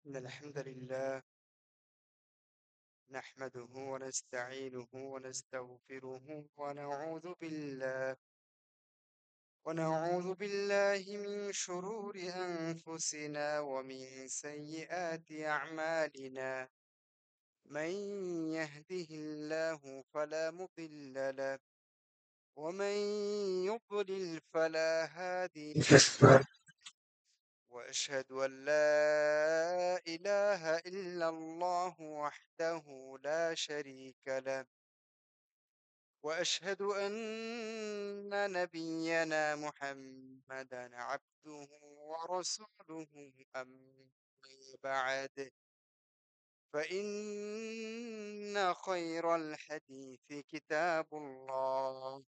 إن الحمد لله نحمده ونستعينه ونستغفره ونعوذ بالله من شرور أنفسنا ومن سيئات أعمالنا. من يهده الله فلا مضل له ومن يضلل فلا هادي له. وأشهد أن لا إله إلا الله وحده لا شريك له. وأشهد أن نبينا محمدا عبده ورسوله. أما بعد، فإن خير الحديث كتاب الله،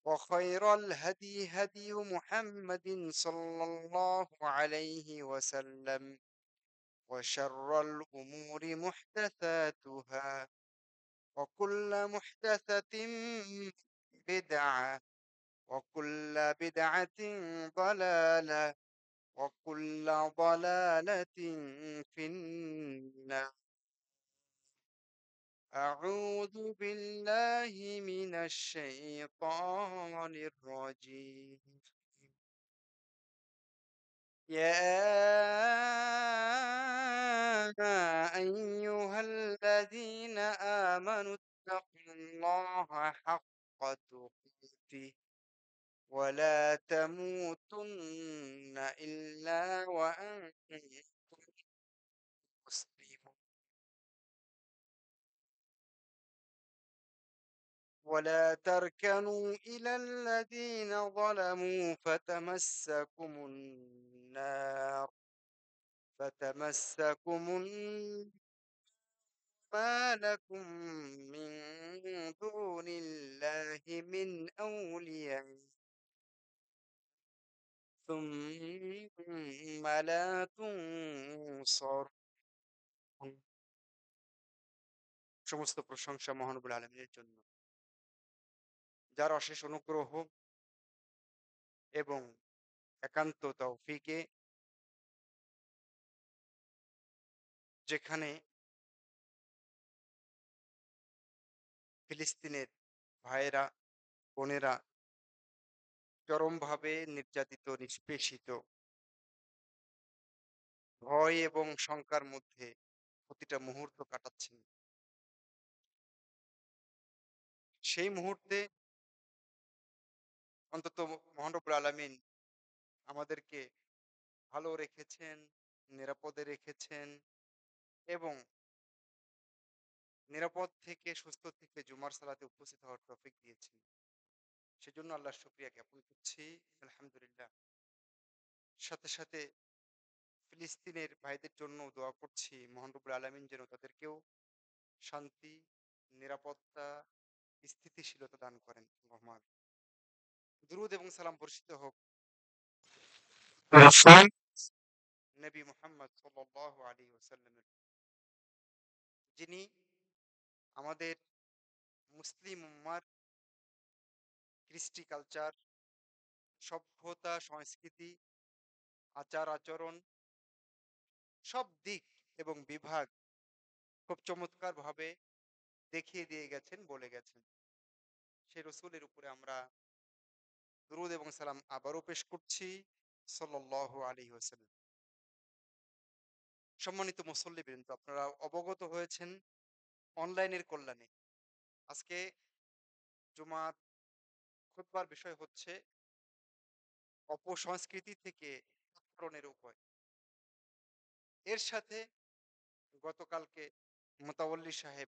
وخير الهدي هدي محمد صلى الله عليه وسلم، وشر الأمور محدثاتها، وكل محدثة بدعة، وكل بدعة ضلالة، وكل ضلالة في النار. أعوذ بالله من الشيطان الرجيم. يا أيها الذين آمنوا اتقوا الله حق تقاته ولا تموتن إلا وأنتم مسلمون. ولا تركنوا إلى الذين ظلموا فتمسكم النار ما لكم من دون الله من أولياء ثم لا تنصرون। সমস্ত প্রশংসা মহানবুল আলমীর জন্য, যার অশেষ অনুগ্রহ এবং একান্ত তৌফিকে যেখানে ফিলিস্তিনের ভাইয়েরা বোনেরা চরমভাবে নির্যাতিত নিষ্পেষিত, ভয় এবং শঙ্কার মধ্যে প্রতিটা মুহূর্ত কাটাচ্ছেন, সেই মুহূর্তে অন্তত মহানবুল আলমিন আমাদেরকে ভালো রেখেছেন, নিরাপদে রেখেছেন এবং নিরাপদ থেকে সুস্থ থেকে জুমার সালাতে উপস্থিত হওয়ার তৌফিক দিয়েছেন। সেজন্য আল্লাহর শুকরিয়া জ্ঞাপন করছি, আলহামদুলিল্লাহ। সাথে সাথে ফিলিস্তিনের ভাইদের জন্য দোয়া করছি, মহান রব্বুল আলামিন যেন তাদেরকেও শান্তি, নিরাপত্তা, স্থিতিশীলতা দান করেন। রহমান দুরুদ এবং সালাম বর্ষিত হোক রাসূল নবী মুহাম্মদ সাল্লাল্লাহু আলাইহি ওয়াসাল্লামের, যিনি আমাদের মুসলিম উম্মার কৃষ্টি কালচার, সভ্যতা, সংস্কৃতি, আচার আচরণ, সব দিক এবং বিভাগ খুব চমৎকার ভাবে দেখিয়ে দিয়ে গেছেন, বলে গেছেন। সেই রসুলের উপরে আমরা দুরূদ এবং সালাম আবারও পেশ করছি, সাল্লাল্লাহু আলাইহি ওয়াসাল্লাম। সম্মানিত মুসল্লিবৃন্দ, আপনারা অবগত হয়েছেন অনলাইনের কল্যাণে। আজকে জুমার খুতবার বিষয় হচ্ছে অপসংস্কৃতি থেকে উত্তরণের উপায়। এর সাথে গতকালকে মোতাওয়াল্লি সাহেব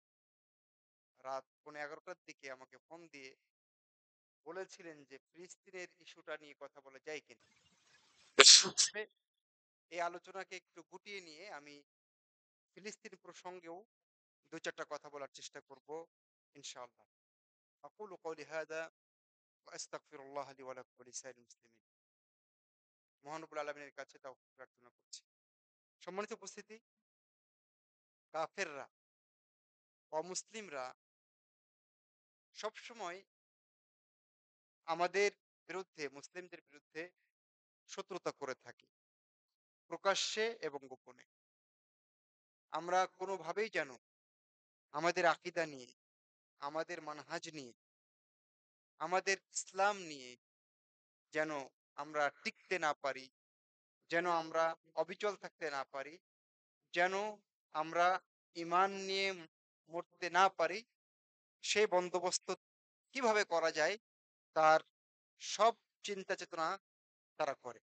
রাত 11:30টার দিকে আমাকে ফোন দিয়ে বলেছিলেন যে ফিলিস্তিনের ইস্যুটা নিয়ে কথা বলা যায় কিনা। আসলে এই আলোচনাকে একটু গুটিয়ে নিয়ে আমি ফিলিস্তিন প্রসঙ্গেও ২-৪টা কথা বলার চেষ্টা করব ইনশাআল্লাহ। আকুলু কওলি হাযা ওয়া আস্তাগফিরুল্লাহ লি ওয়া লাকুম ওয়া লিসাইরিল মুসলিমিন। মহানবুল আলামিনের কাছে তাওফীক প্রার্থনা করছি। সম্মানিত উপস্থিতি, কাফেররা, অমুসলিমরা সবসময় আমাদের বিরুদ্ধে, মুসলিমদের বিরুদ্ধে শত্রুতা করে থাকে, প্রকাশ্যে এবং গোপনে। আমরা কোনোভাবেই যেন আমাদের আকীদা নিয়ে, আমাদের মানহাজ নিয়ে, আমাদের ইসলাম নিয়ে যেন আমরা টিকতে না পারি, যেন আমরা অবিচল থাকতে না পারি, যেন আমরা ঈমান নিয়ে মরতে না পারি, সেই বন্দোবস্ত কিভাবে করা যায় তার সব চিন্তা চেতনা তারা করে।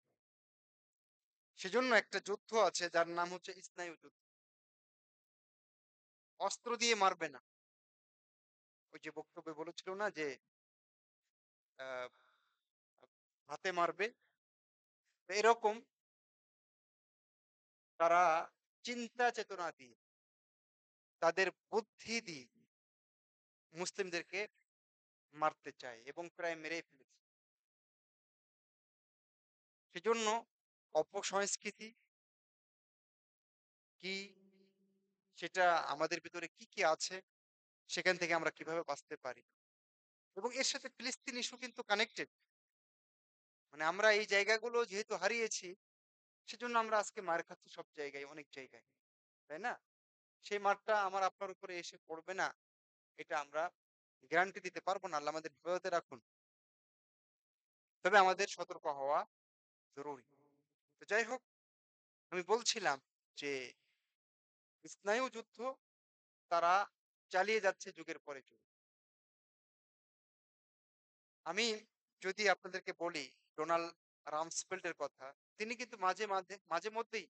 সেজন্য একটা যুদ্ধ আছে যার নাম হচ্ছে ইসনায়ু যুদ্ধ। অস্ত্র দিয়ে মারবে না। ওই যে বক্তব্যে বলেছিল না যে আহ, হাতে মারবে। তো এরকম তারা চিন্তা চেতনা দিয়ে, তাদের বুদ্ধি দিয়ে মুসলিমদেরকে মারতে চায় এবং প্রায় মেরেই ফেলেছে। সেজন্য অপসংস্কৃতি কি, সেটা আমাদের ভিতরে কি কি আছে, সেখান থেকে আমরা কিভাবে বাঁচতে পারি, এবং এর সাথে ফিলিস্তিন ইস্যু কিন্তু কানেক্টেড। মানে আমরা এই জায়গাগুলো যেহেতু হারিয়েছি, সেজন্য আমরা আজকে মার খাচ্ছি সব জায়গায়, অনেক জায়গায়, তাই না? সেই মারটা আমার আপনার উপরে এসে পড়বে না, এটা আমরা গ্যারান্টি দিতে পারবো না। আল্লাহ আমাদের হেফাজতে রাখুন। তবে আমাদের সতর্ক হওয়া জরুরি। তো যাই হোক, আমি বলছিলাম যে স্নায়ু যুদ্ধ তারা চালিয়ে যাচ্ছে যুগের পরে যুগ। আমি যদি আপনাদেরকে বলি ডোনাল্ড রামসফেল্ডের কথা, তিনি কিন্তু মাঝে মাঝে মাঝে মধ্যেই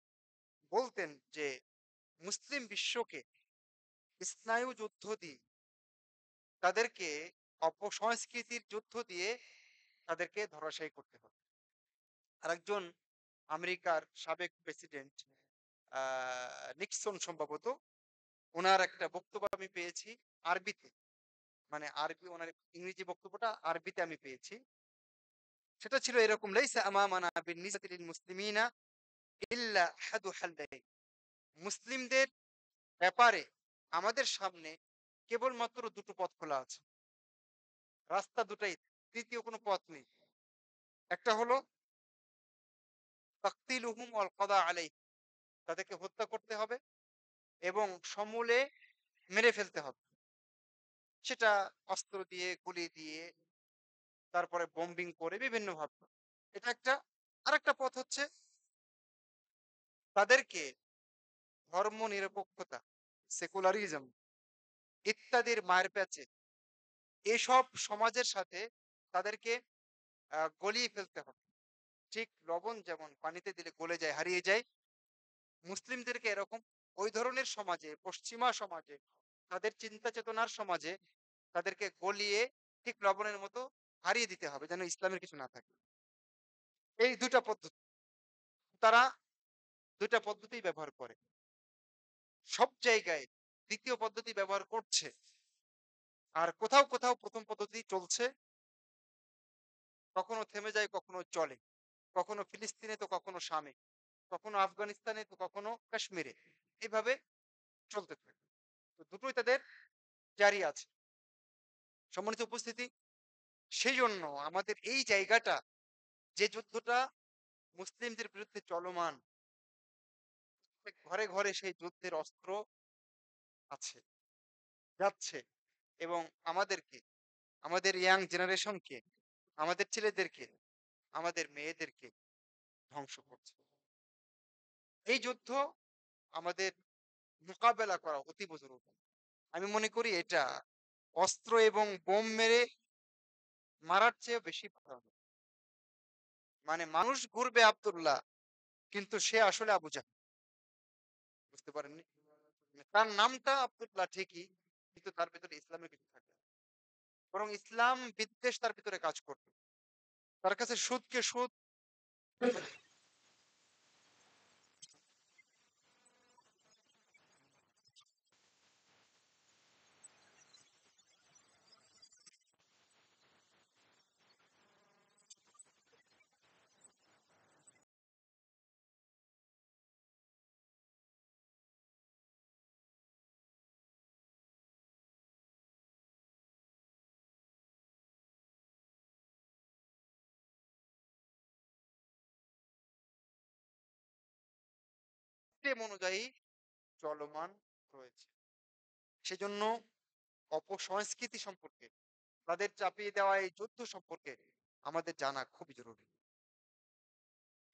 বলতেন যে মুসলিম বিশ্বকে স্নায়ু যুদ্ধ দিয়ে, তাদেরকে অপসংস্কৃতির যুদ্ধ দিয়ে তাদেরকে ধরাশায়ী করতে হবে। আরেকজন আমেরিকার সাবেক প্রেসিডেন্ট নিক্সন সম্ভবত, ওনার একটা বক্তব্য আমি পেয়েছি আরবিতে, মানে আরবি, ওনার ইংরেজি বক্তব্যটা আরবিতে আমি পেয়েছি। সেটা ছিল এরকম: লাইসা আমামানা বিন্নিসবাতি লিল মুসলিমিনা ইল্লা আহাদু হাল্লাইন। মুসলিমদের ব্যাপারে আমাদের সামনে কেবলমাত্র দুটো পথ খোলা আছে, রাস্তা দুটাই, তৃতীয় কোনো পথ নেই। একটা হলো তাকতিলুহুম ওয়াল কাদা আলাইহিম, তাদেরকে হত্যা করতে হবে এবং সমূলে মেরে ফেলতে হবে। সেটা অস্ত্র দিয়ে, গুলি দিয়ে, তারপরে বোম্বিং করে বিভিন্ন ভাবে। এটা একটা। আরেকটা পথ হচ্ছে তাদেরকে ধর্ম নিরপেক্ষতা, সেকুলারিজম ইত্যাদির মায়ের প্যাচে এসব সমাজের সাথে তাদেরকে গলিয়ে ফেলতে হবে। ঠিক লবণ যেমন পানিতে দিলে গলে যায়, হারিয়ে যায়, মুসলিমদেরকে এরকম ওই ধরনের সমাজে, পশ্চিমা সমাজে, তাদের চিন্তা চেতনার সমাজে তাদেরকে গলিয়ে ঠিক লবণের মতো হারিয়ে দিতে হবে, যেন ইসলামের কিছু না থাকে। এই দুটা পদ্ধতি তারা, দুটা পদ্ধতি ব্যবহার করে সব জায়গায়। দ্বিতীয় পদ্ধতি ব্যবহার করছে, আর কোথাও কোথাও প্রথম পদ্ধতি চলছে। কখনো থেমে যায়, কখনো চলে, কখনো ফিলিস্তিনে তো কখনো শামে, কখনো আফগানিস্তানে তো কখনো কাশ্মীরে, এইভাবে চলতে থাকে। তো দুটোই তাদের জারি আছে। সম্মানিত উপস্থিতি, সেই জন্য আমাদের এই জায়গাটা, যে যুদ্ধটা মুসলিমদের বিরুদ্ধে চলমান, ঘরে ঘরে সেই যুদ্ধের অস্ত্র আছে, যাচ্ছে, এবং আমাদেরকে, আমাদের ইয়াং জেনারেশনকে, আমাদের ছেলেদেরকে, আমাদের মেয়েদেরকে ধ্বংস করছে। এই যুদ্ধ আমাদের মোকাবেলা করা অতীব জরুরি। আমি মনে করি এটা অস্ত্র এবং বোম মেরে মারার চেয়ে বেশি ভালো। মানে মানুষ ঘুরবে আব্দুল্লাহ, কিন্তু সে আসলে আবু জাহেল। বুঝতে পারেননি? মানে তার নামটা আব্দুল্লাহ ঠিকই, কিন্তু তার ভিতরে ইসলামের কিছু থাকে না। বরং ইসলাম বিদ্বেষ তার ভিতরে কাজ করবে। তার কাছে সুদকে সুদ অনুযায়ী চলমান রয়েছে। সেজন্য অপসংস্কৃতি সম্পর্কে, তাদের চাপিয়ে দেওয়া এই যুদ্ধ সম্পর্কে আমাদের জানা খুবই জরুরি।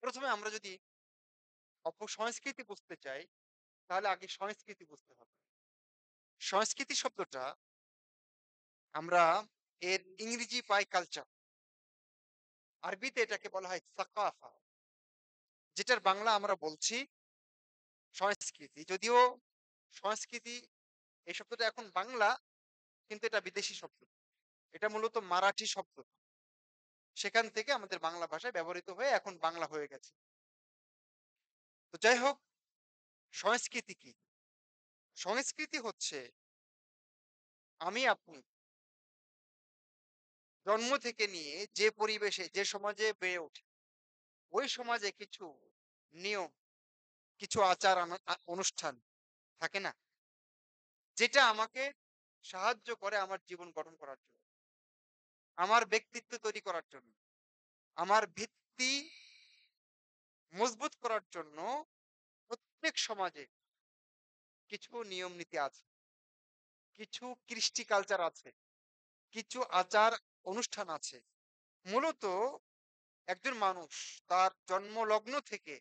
১ম এ আমরা যদি অপসংস্কৃতি বুঝতে চাই, তাহলে আগে সংস্কৃতি বুঝতে হবে। সংস্কৃতি শব্দটা আমরা এর ইংরেজি পাই কালচার। আরবিতে এটাকে বলা হয় সাকাফা। যেটার বাংলা আমরা বলছি সংস্কৃতি। যদিও সংস্কৃতি এই শব্দটা এখন বাংলা, কিন্তু এটা বিদেশি শব্দ। এটা মূলত মারাঠি শব্দ। সেখান থেকে আমাদের বাংলা ভাষায় ব্যবহৃত হয়ে এখন বাংলা হয়ে গেছে। তো যাই হোক, সংস্কৃতি কি? সংস্কৃতি হচ্ছে আমি আপনি জন্ম থেকে নিয়ে যে পরিবেশে, যে সমাজে বেড়ে ওঠে, ওই সমাজে কিছু নিয়ম, কিছু আচার অনুষ্ঠান থাকে না? যেটা আমাকে সাহায্য করে আমার জীবন গঠন করার জন্য, আমার ব্যক্তিত্ব তৈরি করার জন্য, আমার ভিত্তি মজবুত করার জন্য প্রত্যেক সমাজে কিছু নিয়ম নীতি আছে, কিছু কৃষ্টি কালচার আছে, কিছু আচার অনুষ্ঠান আছে। মূলত একজন মানুষ তার জন্মলগ্ন থেকে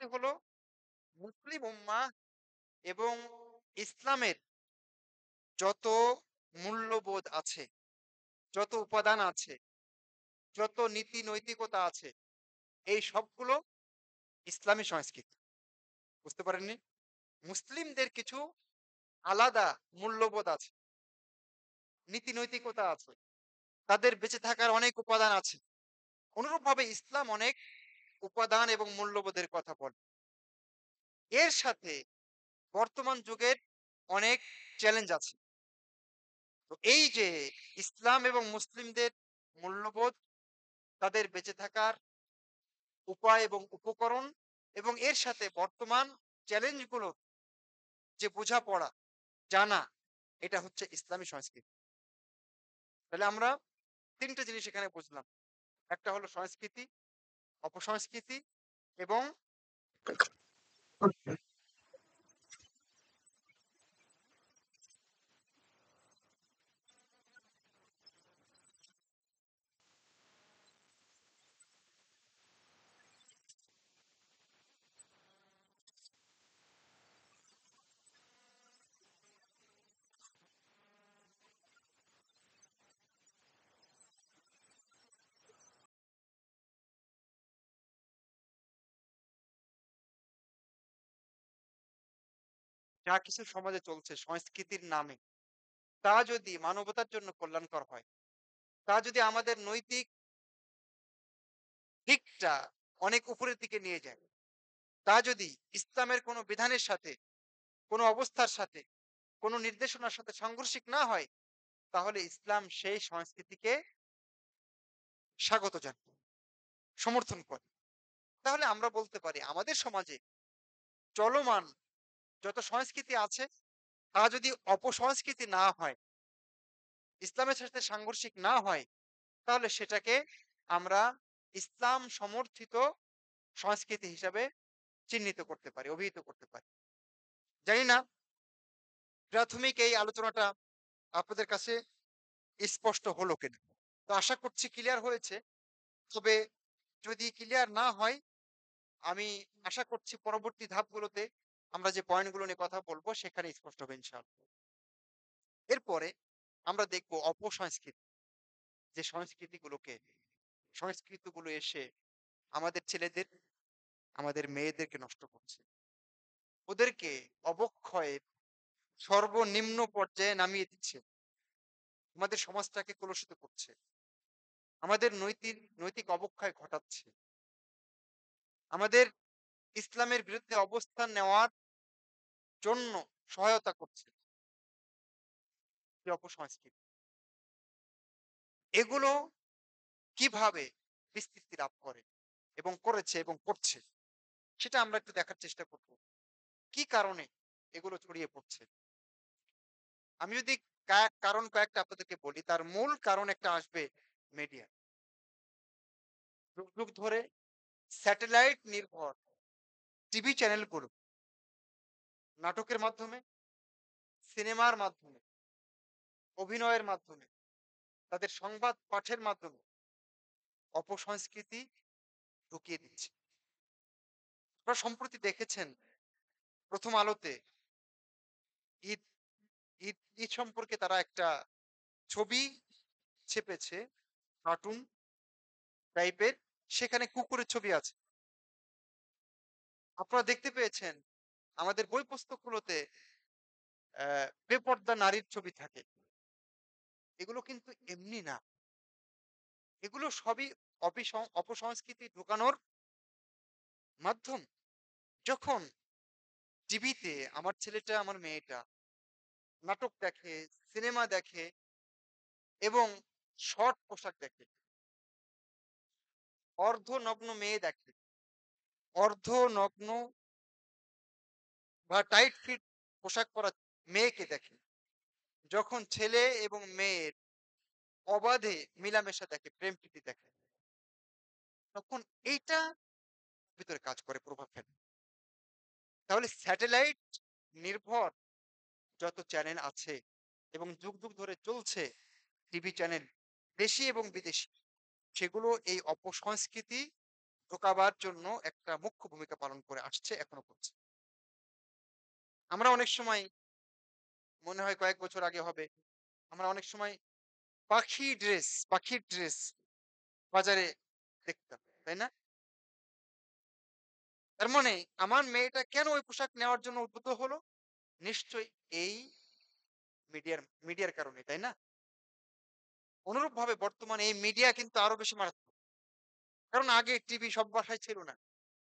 হলো মুসলিম উম্মাহ এবং ইসলামের যত মূল্যবোধ আছে, যত উপাদান আছে, যত নীতি নৈতিকতা আছে, এই সবগুলো ইসলামী সংস্কৃতি। বুঝতে পারেননি? মুসলিমদের কিছু আলাদা মূল্যবোধ আছে, নীতি নৈতিকতা আছে, তাদের বেঁচে থাকার অনেক উপাদান আছে। অনুরূপভাবে ইসলাম অনেক উপাদান এবং মূল্যবোধের কথা বলে। এর সাথে বর্তমান যুগের অনেক চ্যালেঞ্জ আছে। তো এই যে ইসলাম এবং মুসলিমদের মূল্যবোধ, তাদের বেঁচে থাকার উপায় এবং উপকরণ এবং এর সাথে বর্তমান চ্যালেঞ্জগুলো যে বোঝাপড়া, জানা, এটা হচ্ছে ইসলামী সংস্কৃতি। তাহলে আমরা ৩ টে জিনিস এখানে বুঝলাম। একটা হলো সংস্কৃতি, অপসংস্কৃতি এবং যা কিছু সমাজে চলছে সংস্কৃতির নামে, তা যদি মানবতার জন্য কল্যাণকর হয়, তা যদি আমাদের নৈতিক দিকটা অনেক উপরের দিকে নিয়ে যায়, তা যদি ইসলামের কোনো বিধানের সাথে, কোনো অবস্থার সাথে, কোনো নির্দেশনার সাথে সাংঘর্ষিক না হয়, তাহলে ইসলাম সেই সংস্কৃতিকে স্বাগত জানায়, সমর্থন করে। তাহলে আমরা বলতে পারি আমাদের সমাজে চলমান যত সংস্কৃতি আছে, তা যদি অপসংস্কৃতি না হয়, ইসলামের সাথে সাংঘর্ষিক না হয়, তাহলে সেটাকে আমরা ইসলাম সমর্থিত সংস্কৃতি হিসাবে চিহ্নিত করতে পারি, অভিহিত করতে পারি। জানি না প্রাথমিক এই আলোচনাটা আপনাদের কাছে স্পষ্ট হলো কিনা। তো আশা করছি ক্লিয়ার হয়েছে। তবে যদি ক্লিয়ার না হয়, আমি আশা করছি পরবর্তী ধাপগুলোতে আমরা যে পয়েন্টগুলো নিয়ে কথা বলবো সেখানে স্পষ্ট হবে ইনশাআল্লাহ। এরপরে আমরা দেখব অপসংস্কৃতি, যে সংস্কৃতিগুলো এসে আমাদের ছেলেদের, আমাদের মেয়েদেরকে নষ্ট করছে। ওদেরকে অবক্ষয়ের সর্বনিম্ন পর্যায়ে নামিয়ে দিচ্ছে। আমাদের সমাজটাকে কলুষিত করছে। আমাদের নৈতিক অবক্ষয় ঘটাচ্ছে। আমাদের ইসলামের বিরুদ্ধে অবস্থান নেওয়ার জন্য সহায়তা করছে যে অপসংস্কৃতি। এগুলো কিভাবে বিস্তৃতি লাভ করে এবং করেছে এবং করছে, সেটা আমরা একটু দেখার চেষ্টা করব। কি কারণে এগুলো ছড়িয়ে পড়ছে? আমি যদি কারণ কয়েকটা আপনাদেরকে বলি, তার মূল কারণ একটা আসবে মিডিয়া। যুগ যুগ ধরে স্যাটেলাইট নির্ভর টিভি চ্যানেলগুলো নাটকের মাধ্যমে, সিনেমার মাধ্যমে, অভিনয়ের মাধ্যমে, তাদের সংবাদ পাঠের মাধ্যমে অপসংস্কৃতি ঢুকিয়ে দিচ্ছে। আপনারা সম্প্রতি দেখেছেন প্রথম আলোতে ঈদ ঈদ ঈদ সম্পর্কে তারা একটা ছবি ছেপেছে, কার্টুন টাইপের, সেখানে কুকুরের ছবি আছে। আপনারা দেখতে পেয়েছেন আমাদের বই পুস্তকগুলোতে বেপর্দা নারীর ছবি থাকে। এগুলো কিন্তু এমনি না। এগুলো সবই অপসংস্কৃতি ঢোকানোর মাধ্যম। যখন টিভিতে আমার ছেলেটা, আমার মেয়েটা নাটক দেখে, সিনেমা দেখে এবং শর্ট পোশাক দেখে, অর্ধনগ্ন মেয়ে দেখে, অর্ধনগ্ন বা টাইট ফিট পোশাক পরা মেয়েকে দেখে, যখন ছেলে এবং মেয়ের অবাধে মিলামেশা দেখে, প্রেম প্রীতি দেখে, তখন এইটা ভিতরে কাজ করে, প্রভাব ফেলে। তাহলে স্যাটেলাইট নির্ভর যত চ্যানেল আছে এবং যুগ যুগ ধরে চলছে টিভি চ্যানেল, দেশি এবং বিদেশি, সেগুলো এই অপসংস্কৃতি ঢোকাবার জন্য একটা মুখ্য ভূমিকা পালন করে আসছে, এখনো করছে। আমরা অনেক সময়, মনে হয় কয়েক বছর আগে হবে, আমরা অনেক সময় পাখির ড্রেস বাজারে দেখতাম, তাই না? তার মানে আমার মেয়েটা কেন ওই পোশাক নেওয়ার জন্য উদ্বুদ্ধ হলো? নিশ্চয়ই এই মিডিয়ার কারণে, তাই না? অনুরূপভাবে বর্তমানে এই মিডিয়া কিন্তু আরো বেশি মারাত্মক। কারণ আগে টিভি সব বাসায় ছিল না।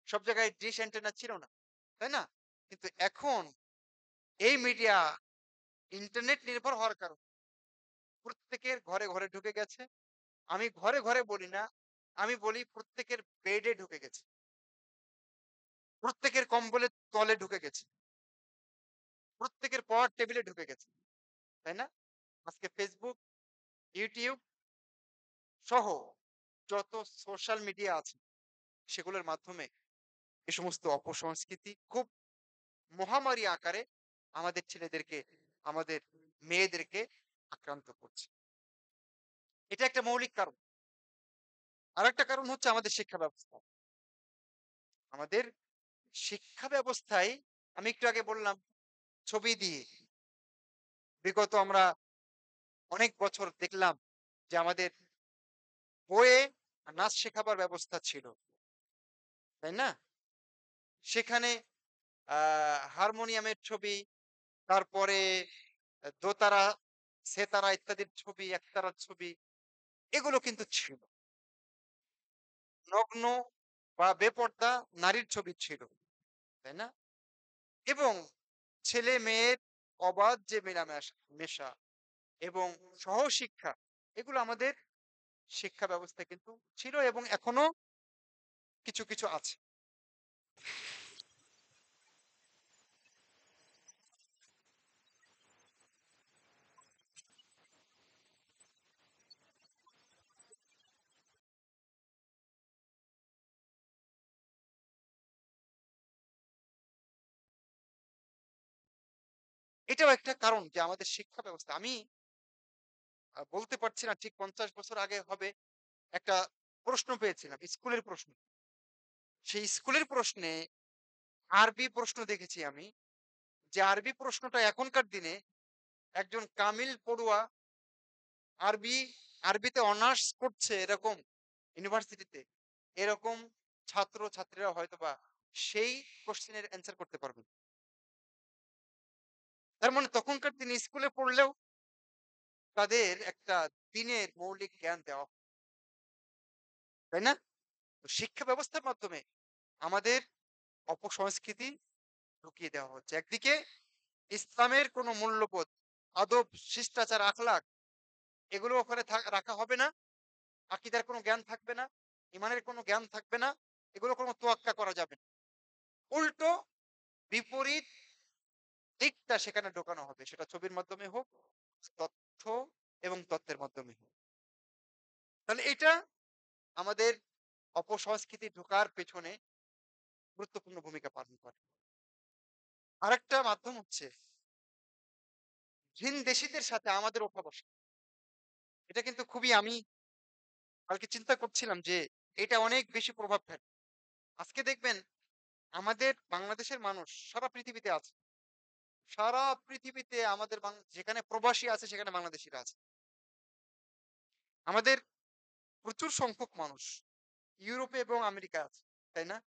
সব জায়গায় ডিশ অ্যান্টেনা ছিল না। তাই না? কিন্তু এখন এই মিডিয়া ইন্টারনেট নির্ভর হওয়ার কারণে প্রত্যেকের ঘরে, ঘরে ঢুকে গেছে। আমি ঘরে, ঘরে বলি না। আমি বলি প্রত্যেকের বেডে ঢুকে গেছে। প্রত্যেকের কম্বলের তলে ঢুকে গেছে। প্রত্যেকের পড়ার টেবিলে ঢুকে গেছে। তাই না? আজকে Facebook, YouTube সহ যত সোশ্যাল মিডিয়া আছে সেগুলোর মাধ্যমে এ সমস্ত অপসংস্কৃতি খুব মহামারী আকারে আমাদের ছেলেদেরকে, আমাদের মেয়েদেরকে আক্রান্ত করছে। এটা একটা মৌলিক কারণ। আরেকটা কারণ হচ্ছে আমাদের শিক্ষা ব্যবস্থা। আমাদের শিক্ষা ব্যবস্থায় আমি একটু আগে বললাম ছবি দিয়ে বিগত আমরা অনেক বছর দেখলাম যে আমাদের বইয়ে নাচ শেখাবার ব্যবস্থা ছিল। তাই না? সেখানে হারমোনিয়ামের ছবি, তারপরে দোতারা, সেতারা ইত্যাদির ছবি, একতারার ছবি এগুলো কিন্তু ছিল। নগ্ন বা বেপর্দা নারীর ছবি ছিল। তাই না? এবং ছেলে-মেয়ের অবাধ যে মেশা এবং সহশিক্ষা এগুলো আমাদের শিক্ষা ব্যবস্থায় কিন্তু ছিল এবং এখনো কিছু, কিছু আছে। এটাও একটা কারণ যে আমাদের শিক্ষা ব্যবস্থা আমি বলতে পারছি না ঠিক ৫০ বছর আগে হবে একটা প্রশ্ন পেয়েছিলাম, স্কুলের প্রশ্ন। সেই স্কুলের প্রশ্নে আরবি প্রশ্ন দেখেছি আমি। যে আরবি প্রশ্নটা এখনকার দিনে একজন কামিল পড়ুয়া আরবি আরবিতে অনার্স করছে এরকম ইউনিভার্সিটিতে, এরকম ছাত্র-ছাত্রীরা হয়তোবা সেই কোয়েশ্চেনের অ্যান্সার করতে পারবে না। তার মানে তখনকার দিনে স্কুলে পড়লেও তাদের একটা দিনের মৌলিক জ্ঞান দেওয়া হয়, তাই না? তো শিক্ষা ব্যবস্থার মাধ্যমে আমাদের অপসংস্কৃতি ঢুকিয়ে দেওয়া হচ্ছে। একদিকে ইসলামের কোনো মূল্যবোধ, আদব, শিষ্টাচার, আখলাক এগুলো ওখানে রাখা হবে না। আকীদার কোনো জ্ঞান থাকবে না, ঈমানের কোনো জ্ঞান থাকবে না। এগুলো কোনো তোয়াক্কা করা যাবে না। উল্টো বিপরীত দিকটা সেখানে ঢোকানো হবে। সেটা ছবির মাধ্যমে হোক, তথ্য এবং তত্ত্বের মাধ্যমে হোক। তাহলে এটা আমাদের অপসংস্কৃতি ঢোকার পেছনে গুরুত্বপূর্ণ ভূমিকা পালন করে। আরেকটা মাধ্যম হচ্ছে ভিনদেশীদের সাথে আমাদের ওঠা-বসা। এটা কিন্তু খুবই আমি কালকে চিন্তা করছিলাম যে এটা অনেক বেশি প্রভাব ফেলে। আজকে দেখবেন আমাদের বাংলাদেশের মানুষ সারা পৃথিবীতে আছে। সারা পৃথিবীতে আমাদের যেখানে প্রবাসী আছে সেখানে বাংলাদেশীরা আছে। আমাদের প্রচুর সংখ্যক মানুষ ইউরোপে এবং আমেরিকায় আছে। তাই না?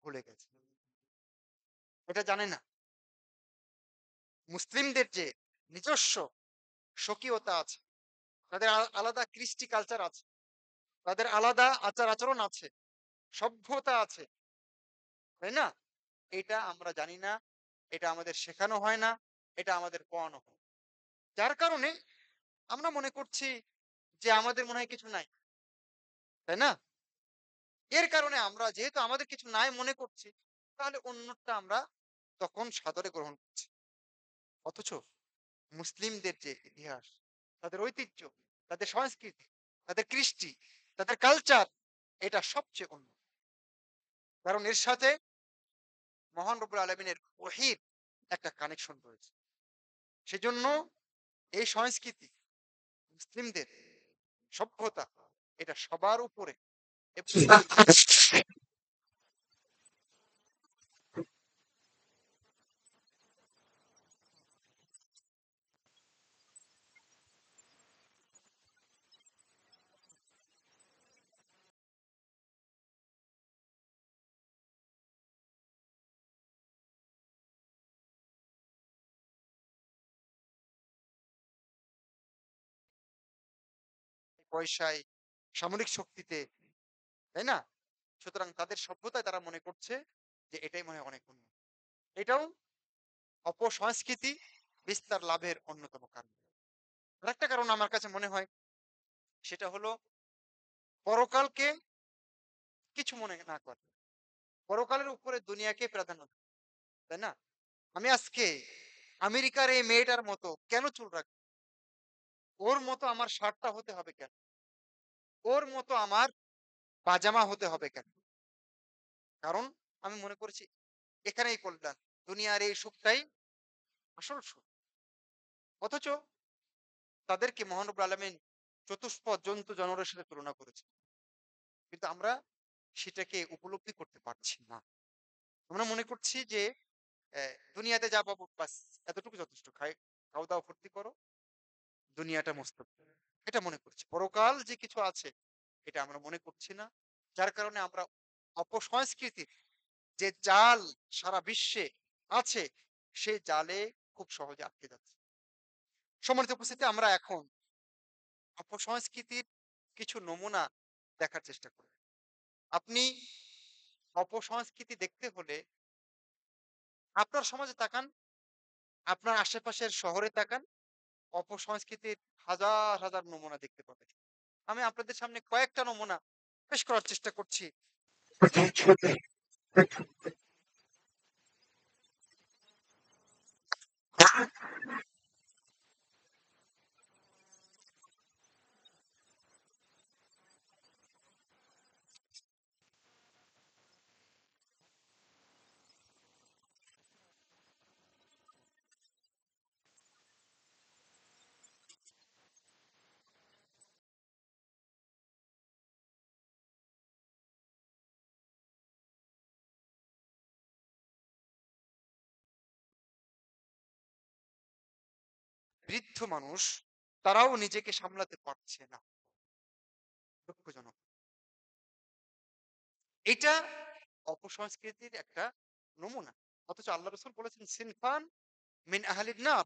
ভুলে গেছে। এটা জানে না। মুসলিমদের যে নিজস্ব স্বকীয়তা আছে, তাদের আলাদা কৃষ্টি কালচার আছে, তাদের আলাদা আচার-আচরণ আছে, সভ্যতা আছে। তাই না? এটা আমরা জানি না। এটা আমাদের শেখানো হয় না। এটা আমাদের পড়ানো হয়। যার কারণে আমরা মনে করছি যে আমাদের মনে হয় কিছু নাই। তাই না? এর কারণে আমরা যেহেতু আমাদের কিছু নাই মনে করছি তাহলে অন্যটা আমরা তখন সাদরে গ্রহণ করছি। অথচ মুসলিমদের যে ইতিহাস, তাদের ঐতিহ্য, তাদের সংস্কৃতি, তাদের কৃষ্টি, তাদের কালচার, এটা সবচেয়ে অন্য। কারণ এর সাথে মহান রব্বুল আলামিনের ওহীর একটা কানেকশন রয়েছে। সেজন্য এই সংস্কৃতি, মুসলিমদের সভ্যতা, এটা সবার উপরে পয়সায়, সামরিক শক্তিতে, তাই না? সুতরাং তাদের সভ্যতায় তারা মনে করছে যে এটাই মনে হয় অনেক উন্নত। এটাও অপসংস্কৃতি বিস্তার লাভের অন্যতম কারণ। আরেকটা কারণ আমার কাছে মনে হয় সেটা হলো পরকালকে কিছু মনে না করে। পরকালের উপরে দুনিয়াকে প্রাধান্য দেয়, তাই না? আমি আজকে আমেরিকার এই মেয়েটার মতো কেন চুল রাখবো? ওর মতো আমার শার্টটা হতে হবে কেন? ওর মতো আমার পাজামা হতে হবে কেন? কারণ আমি মনে করেছি এখানেই কল্যাণ। দুনিয়ার এই সুখটাই আসল সুখ। অথচ তাদেরকে মহান রব্বুল আলামিন চতুষ্পদ জন্তু জানোয়ারের সাথে তুলনা করেছে। কিন্তু আমরা সেটাকে উপলব্ধি করতে পারছি না। আমরা মনে করছি যে দুনিয়াতে যা পাবো বাস এতটুকু যথেষ্ট। খাও-দাও ফুর্তি করো, দুনিয়াটা মস্ত। এটা মনে করছি। পরকাল যে কিছু আছে এটা আমরা মনে করছি না। যার কারণে আমরা অপসংস্কৃতির যে জাল সারা বিশ্বে আছে, সেই জালে খুব সহজে আটকে যাচ্ছি। সম্মানিত উপস্থিতি, আমরা এখন অপসংস্কৃতির কিছু নমুনা দেখার চেষ্টা করি। আপনি অপসংস্কৃতি দেখতে হলে আপনার সমাজে তাকান, আপনার আশেপাশের শহরে তাকান, অপসংস্কৃতির হাজার হাজার নমুনা দেখতে পাবেন। আমি আপনাদের সামনে কয়েকটা নমুনা পেশ করার চেষ্টা করছি। বৃদ্ধ মানুষ, তারাও নিজেকে সামলাতে পারছে না। দুঃখজনক। এটা অপসংস্কৃতির একটা নমুনা। অথচ আল্লাহ রাসূল বলেছেন সিনফান মিন আহলিন নার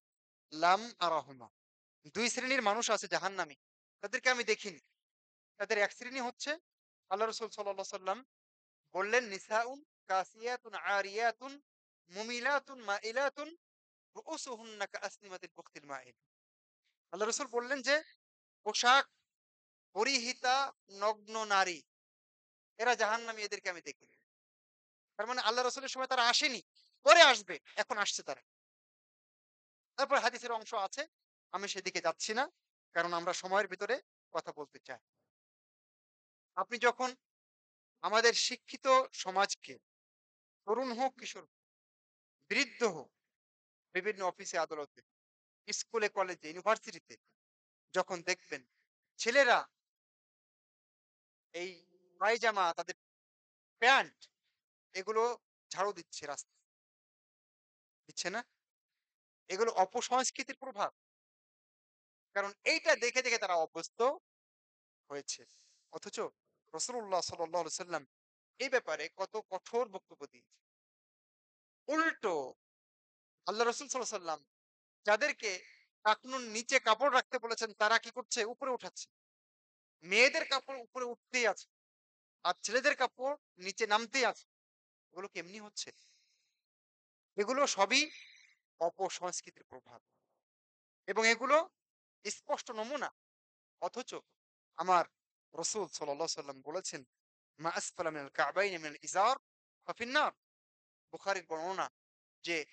লাম আরাহুমা। ২ শ্রেণীর মানুষ আছে জাহান্নামী। তাদেরকে আমি দেখিনি। তাদের এক শ্রেণী হচ্ছে আল্লাহ রাসূল সাল্লাল্লাহু আলাইহি ওয়াসাল্লাম বললেন নিসাউন কাসিয়াতুন আরিয়াতুন মুমিলাতুন মাইলাতুন রুউসুহুন্না কাআসনিমাতিল বুখতিল মাইল। আল্লাহ রাসূল বললেন যে পোশাক পরিহিতা নগ্ন নারী, এরা জাহান্নামী, এদেরকে আমি দেখিনি। তার মানে আল্লাহ রাসূলের সময় তারা আসেনি, পরে আসবে, এখন আসছে তারা। তারপর হাদিসের অংশ আছে, আমি সেদিকে যাচ্ছি না, কারণ আমরা সময়ের ভিতরে কথা বলতে চাই। আপনি যখন আমাদের শিক্ষিত সমাজকে, তরুণ হোক, কিশোর হোক, বৃদ্ধ হোক, বিভিন্ন অফিসে আদালতে, স্কুলে, কলেজে, ইউনিভার্সিটিতে যখন দেখবেন ছেলেরা এই পায়জামা, তাদের প্যান্ট, এগুলো ঝাড়ু দিচ্ছে, রাস্তা দিচ্ছে না? এগুলো অপসংস্কৃতির প্রভাব। কারণ এইটা দেখে দেখে তারা অভ্যস্ত হয়েছে। অথচ রাসূলুল্লাহ সাল্লাল্লাহু আলাইহি ওয়াসাল্লাম এই ব্যাপারে কত কঠোর বক্তব্য দিয়েছে। উল্টো আল্লাহ রাসূল সাল্লাল্লাহু আলাইহি ওয়াসাল্লাম যাদেরকে টাকনুর নিচে কাপড় রাখতে বলেছেন তারা কি করছে? উপরে উঠাচ্ছে। মেয়েদের কাপড় উপরে উঠতেই আছে। আর ছেলেদের কাপড় নিচে নামতেই আছে। এগুলো কি এমনি হচ্ছে? এগুলো সবই অপসংস্কৃতির প্রভাব। এবং এগুলো স্পষ্ট নমুনা। অথচ আমার রাসূল সাল্লাল্লাহু আলাইহি ওয়াসাল্লাম বলেছেন, "মা আসফালা মিনাল কা'বাইনি মিনাল ইজার ফাফিন নার।" বুখারীর বর্ণনা যে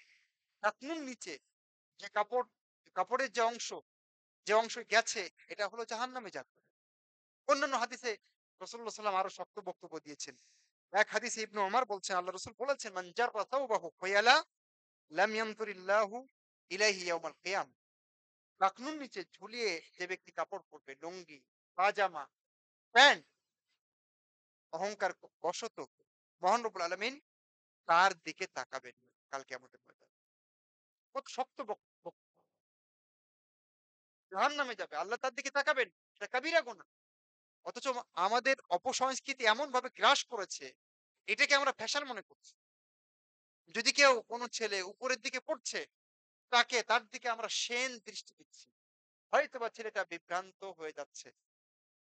টাকনুর নিচে যে কাপড়ের যে অংশ গেছে এটা হলো জাহান্নামে যাবে। অন্যান্য হাদিসে রাসূলুল্লাহ সাল্লাল্লাহু আরো শক্ত বক্তব্য দিয়েছেন। এক হাদিসে ইবনে ওমর বলছেন আল্লাহ রাসূল বলেছেন, "মান জাররা সাওবাহু খুয়ালা লাম ইয়ানজুরিল্লাহু ইলাইহি ইয়াওমাল কিয়ামah।" টাকনুর নিচে ঝুলিয়ে যে ব্যক্তি কাপড় পরবে, লুঙ্গি, পাজামা, প্যান্ট, অহংকার বশত মহান রব্বুল আলামিন তার দিকে তাকাবেন না কাল কিয়ামতের ময়দানে। কত শক্ত বক্তব্য। জাহান্নামে যাবে। আল্লাহ তার দিকে তাকাবেন। এটা কাবিরা গুনাহ। অথচ আমাদের অপসংস্কৃতি এমনভাবে গ্রাস করেছে, এটাকে আমরা ফ্যাশন মনে করছি। যদি কেউ কোন ছেলে উপরের দিকে পড়ছে, তার দিকে আমরা সেন দৃষ্টি দিচ্ছি। হয়তোবা ছেলেটা বিভ্রান্ত হয়ে যাচ্ছে।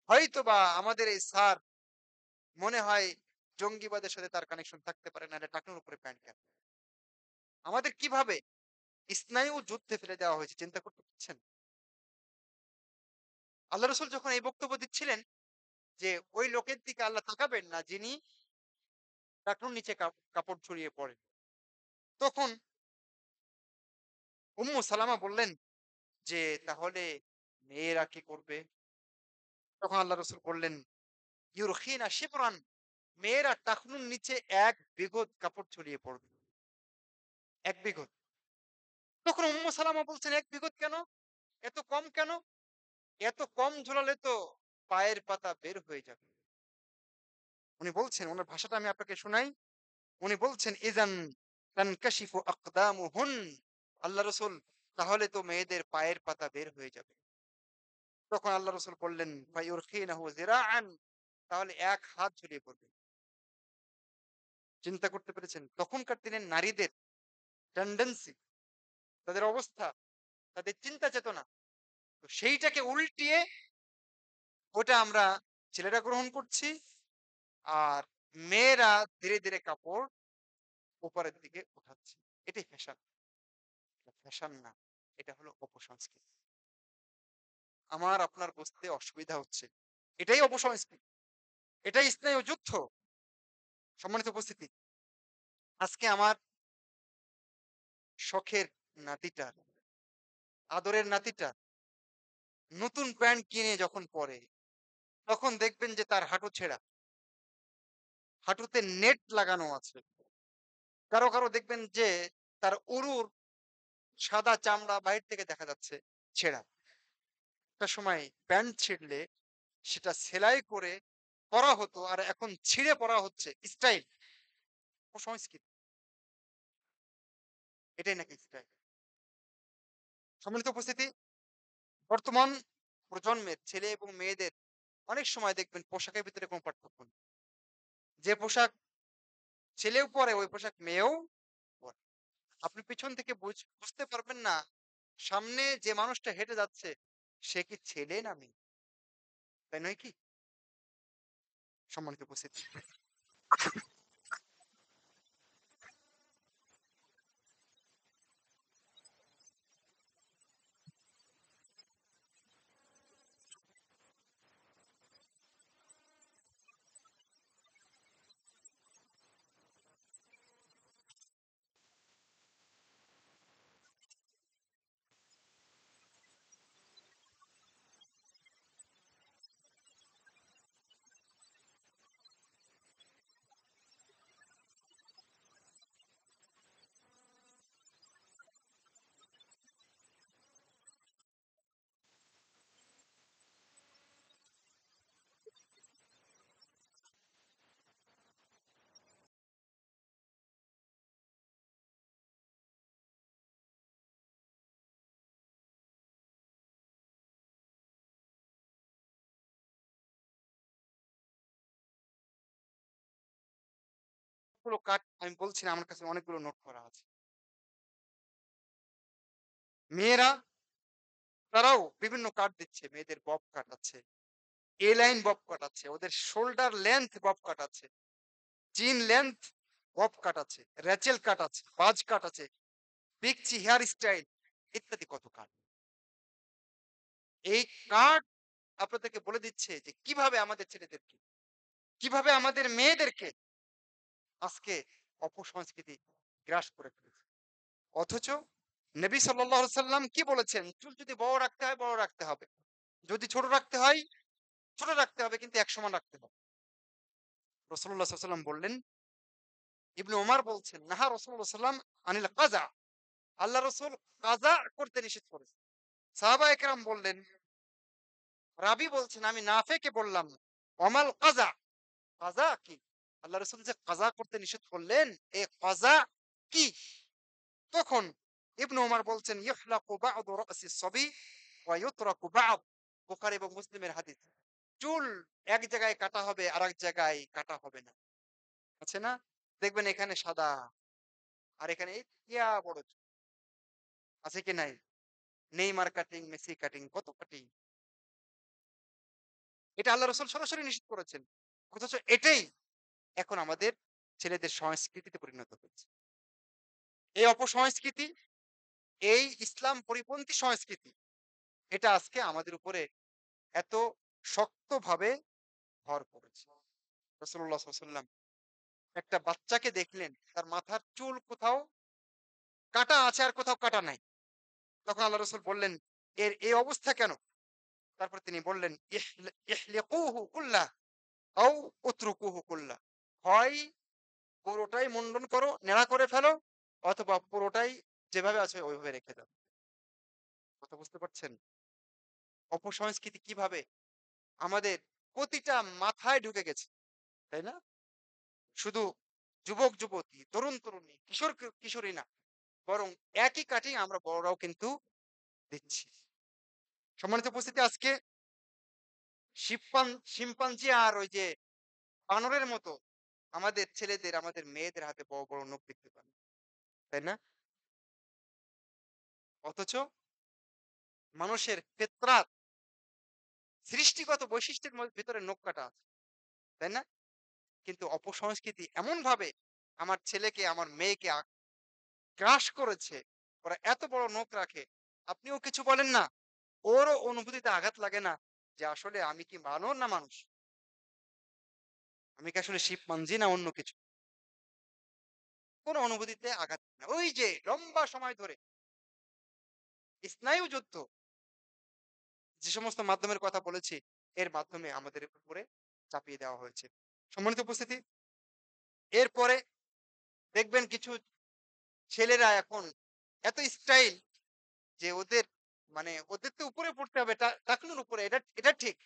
হয়তোবা আমাদের এই স্যার মনে হয় জঙ্গিবাদের সাথে তার কানেকশন থাকতে পারে, নাহলে টাকনুর উপরে প্যান্ট কেন? আমাদের কিভাবে স্নায়ু যুদ্ধে ফেলে দেওয়া হয়েছে চিন্তা করতে পারছেন? আল্লাহ রাসূল যখন এই বক্তব্য দিচ্ছিলেন যে ওই লোকের দিকে আল্লাহ তাকাবেন না যিনি টাকনুর নিচে কাপড় ছড়িয়ে পড়েন। তখন উম্মু সালামা বললেন যে, "তাহলে মেয়েরা কি করবে?" তখন আল্লাহ রাসূল বললেন, "ইউরখিনা শিবরান।" মেয়েরা টাকনুর নিচে ১ বিঘত কাপড় ছড়িয়ে পড়বে। ১ বিঘত। তখন উম্মু সালামা বলছেন, "১ বিঘত কেন? এত কম কেন? এত কম ঝোলালে তো পায়ের পাতা বের হয়ে যাবে।" উনি বলছেন, উনার ভাষাটা আমি আপনাকে শোনাই। উনি বলছেন, "ইযান তানকাশিফু আকদামুহুন।" আল্লাহ রাসূল, তাহলে তো মেয়েদের পায়ের পাতা বের হয়ে যাবে। তখন আল্লাহ রাসূল বললেন, "ফায়ুরখিনাহু যিরাআন।" তাহলে ১ হাত ঝুলিয়ে পড়বে। চিন্তা করতে পেরেছেন? তখনকার দিনের নারীদের টেনডেন্সি, তাদের অবস্থা, তাদের চিন্তা চেতনা। তো সেইটাকে উল্টিয়ে ওটা আমরা ছেলেরা গ্রহণ করছি। আর মেয়েরা ধীরে, ধীরে কাপড় উপরের দিকে উঠাচ্ছে। এটাই ফ্যাশন। এটা ফ্যাশন না। এটা হলো অপসংস্কৃতি। আমার আপনার বুঝতে অসুবিধা হচ্ছে। এটাই অপসংস্কৃতি। এটাই স্নায়ু যুদ্ধ। সম্মানিত উপস্থিতি। আজকে আমার শখের নাতিটা, আদরের নাতিটা নতুন প্যান্ট কিনে যখন পরে, তখন দেখবেন যে তার হাঁটু ছেঁড়া। হাঁটুতে নেট লাগানো আছে। কারো দেখবেন যে তার উরুর সাদা চামড়া বাহির থেকে দেখা যাচ্ছে ছেঁড়া। একটা সময় প্যান্ট ছিঁড়লে সেটা সেলাই করে পরা হতো আর এখন ছিঁড়ে পরা হচ্ছে স্টাইল। অপসংস্কৃতি। এটাই নাকি স্টাইল। সম্মিলিত উপস্থিতি, বর্তমান প্রজন্মের ছেলে এবং মেয়েদের অনেক সময় দেখবেন পোশাকের ভিতরে কোনো পার্থক্য নেই। যে পোশাক ছেলেও পরে ওই পোশাক মেয়েও পরে। আপনি পিছন থেকে বুঝতে পারবেন না সামনে যে মানুষটা হেঁটে যাচ্ছে সে কি ছেলে না মেয়ে? তাই নয় কি? সম্মানিত উপস্থিতি। সবগুলো কাট আমি বলছি না আমার কাছে অনেকগুলো নোট করা আছে। মেয়েরা তারাও বিভিন্ন কাট দিচ্ছে। মেয়েদের বব কাট আছে, এ লাইন বব কাট আছে, ওদের শোল্ডার লেংথ বব কাট আছে, চিন লেংথ বব কাট আছে, রেচেল কাট আছে, বাজ কাট আছে, পিকচি হেয়ার স্টাইল ইত্যাদি কত কাট। এই কাট আপনাদেরকে বলে দিচ্ছে যে কিভাবে আমাদের ছেলেদেরকে, কিভাবে আমাদের মেয়েদেরকে আজকে অপসংস্কৃতি গ্রাস করে ফেলেছে। অথচ নবী সাল্লাল্লাহু আলাইহি সাল্লাম কি বলেছেন? চুল যদি বড় রাখতে হয়, বড় রাখতে হবে। যদি ছোট রাখতে হয়, ছোট রাখতে হবে কিন্তু এক সমান রাখতে হবে। রাসূলুল্লাহ সাল্লাল্লাহু আলাইহি ওয়াসাল্লাম বললেন, ইবনে ওমর বলছেন, নাহা রাসূলুল্লাহ সাল্লাম আনিল কাযা। আল্লাহ রাসূল কাযা করতে নিষেধ করেছেন। সাহাবায়ে কেরাম বললেন, রাবী বলছেন আমি নাফেকে বললাম, ওমাল কাযা, কাযা কি? আল্লাহ রাসূল যে কাযা করতে নিষেধ করলেন, এ কাযা কি? তখন ইবনে ওমর বলছেন, ইহলাকু বা'দু রা'সি সবি ওয়া ইউতরাকু বা'দ। বুখারী এবং মুসলিমের হাদিস। চুল এক জায়গায় কাটা হবে, আরেক জায়গায় কাটা হবে না। আছে না? দেখবেন এখানে সাদা, আর এখানে ইয়া বড় চুল। আছে কি নাই? নেইমার কাটিং, মেসি কাটিং, কত কাটিং। এটা আল্লাহ রাসূল সরাসরি নিষেধ করেছেন। অথচ এটাই এখন আমাদের ছেলেদের সংস্কৃতিতে পরিণত হচ্ছে। এই অপসংস্কৃতি, এই ইসলাম পরিপন্থী সংস্কৃতি, এটা আজকে আমাদের উপরে এত শক্তভাবে ভর করেছে। রাসূলুল্লাহ সাল্লাল্লাহু আলাইহি ওয়াসাল্লাম একটা বাচ্চাকে দেখলেন, তার মাথার চুল কোথাও কাটা আছে আর কোথাও কাটা নাই। তখন আল্লাহ রাসূল বললেন, "এর এই অবস্থা কেন?" তারপর তিনি বললেন, ইহলিকুহু কুল্লাহ আও উতরুকুহু কুল্লাহ।" হয় পুরোটাই মুন্ডন করো, ন্যাড়া করে ফেলো, অথবা পুরোটাই যেভাবে আছে ওইভাবে রেখে দাও। কথা বুঝতে পারছেন? অপসংস্কৃতি কিভাবে আমাদের প্রতিটা মাথায় ঢুকে গেছে, তাই না? শুধু যুবক-যুবতী, তরুণ-তরুণী, কিশোরী না। বরং একই কাটিং আমরা বড়রাও কিন্তু দিচ্ছি। সম্মানিত উপস্থিতি, আজকে শিম্পাঞ্জি আর ওই যে বানরের মতো আমাদের ছেলেদের, আমাদের মেয়েদের হাতে বড়, বড় নখ দেখতে পান। তাই না? অথচ মানুষের ফিতরাত, সৃষ্টিগত বৈশিষ্ট্যের ভিতরে নখ কাটা আছে। তাই না? কিন্তু অপসংস্কৃতি এমনভাবে আমার ছেলেকে, আমার মেয়েকে গ্রাস করেছে। ওরা এত বড় নখ রাখে। আপনিও কিছু বলেন না। ওরও অনুভূতিতে আঘাত লাগে না যে আসলে আমি কি বানর না মানুষ? আমি কি আসলে শিম্পাঞ্জি না অন্য কিছু? কোন অনুভূতিতে আঘাত লাগে না। ওই যে লম্বা সময় ধরে স্নায়ুযুদ্ধ, যে সমস্ত মাধ্যমের কথা বলেছি, এর মাধ্যমে আমাদের উপরে চাপিয়ে দেওয়া হয়েছে। সম্মানিত উপস্থিতি, এরপরে দেখবেন কিছু ছেলেরা এখন এত স্টাইল যে ওদের মানে ওদের তো উপরে পড়তে হবে, টাকনুর উপরে, এটা এটা ঠিক।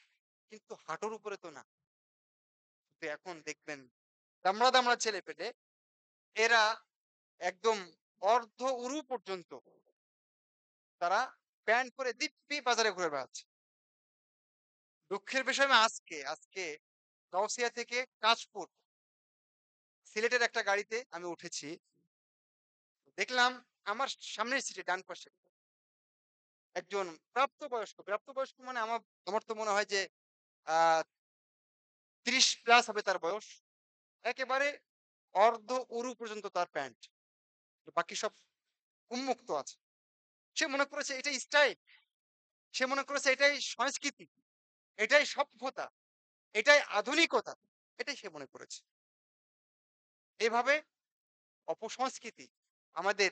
কিন্তু হাঁটুর উপরে তো না। কিন্তু এখন দেখবেন দামড়া, দামড়া ছেলেপেলে এরা একদম অর্ধ উরু পর্যন্ত তারা প্যান্ট পরে দিব্যি বাজারে ঘুরে বেড়াচ্ছে। দুঃখের বিষয়, আমি আজকে গাউসিয়া থেকে কাশপুর সিলেটের একটা গাড়িতে আমি উঠেছি। দেখলাম আমার সামনের সিটে ডান পাশে একজন প্রাপ্তবয়স্ক মানে আমার আমার তো মনে হয় যে আ ৩০ প্লাস হবে তার বয়স। একেবারে অর্ধ উরু পর্যন্ত তার প্যান্ট। বাকি সব উন্মুক্ত আছে। সে মনে করেছে এটাই স্টাইল। সে মনে করেছে এটাই সংস্কৃতি, এটাই সভ্যতা, এটাই আধুনিকতা। এটাই সে মনে করেছে। এভাবে অপসংস্কৃতি আমাদের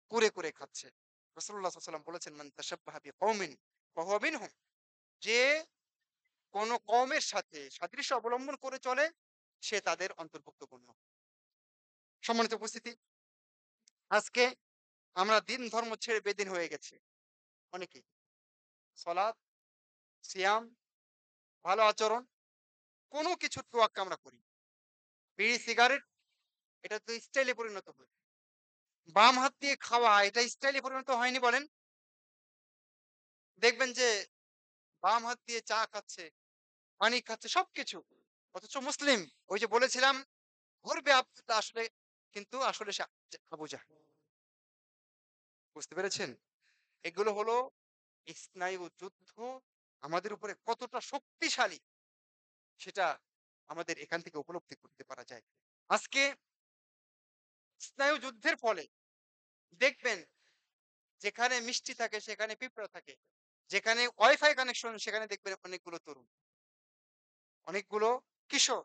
কুরে খাচ্ছে। রাসূলুল্লাহ সাল্লাল্লাহু আলাইহি ওয়াসাল্লাম বলেছেন, "মান তাশাব্বাহা বিকওমিন ফাহুয়া মিনহুম।" যে কোন কওমের সাথে সাদৃশ্য অবলম্বন করে চলে, সে তাদের অন্তর্ভুক্ত গণ্য। সম্মানিত উপস্থিতি, আজকে আমরা দিন ধর্ম ছেড়ে বেদিন হয়ে গেছি অনেকেই। সালাত, সিয়াম, ভালো আচরণ, কোন কিছুর তোয়াক্কা আমরা করি না। বিড়ি, সিগারেট, এটা তো স্টাইলে পরিণত হয়েছে। বাম হাত দিয়ে খাওয়া, এটা স্টাইলে পরিণত হয়নি বলেন? দেখবেন যে বাম হাত দিয়ে চা খাচ্ছে, পানি খাচ্ছে, সবকিছু। অথচ মুসলিম। ওই যে বলেছিলাম, ঘুরবে আপনারটা আসলে, কিন্তু আসলে সে আবু জাহেল। বুঝতে পেরেছেন? এগুলো হলো স্নায়ু যুদ্ধ আমাদের উপরে কতটা শক্তিশালী, সেটা আমাদের এখান থেকে উপলব্ধি করতে পারা যায়। আজকে স্নায়ু যুদ্ধের ফলে দেখবেন যেখানে মিষ্টি থাকে সেখানে পিঁপড়া থাকে। যেখানে ওয়াইফাই কানেকশন সেখানে দেখবেন অনেকগুলো তরুণ, অনেকগুলো কিশোর,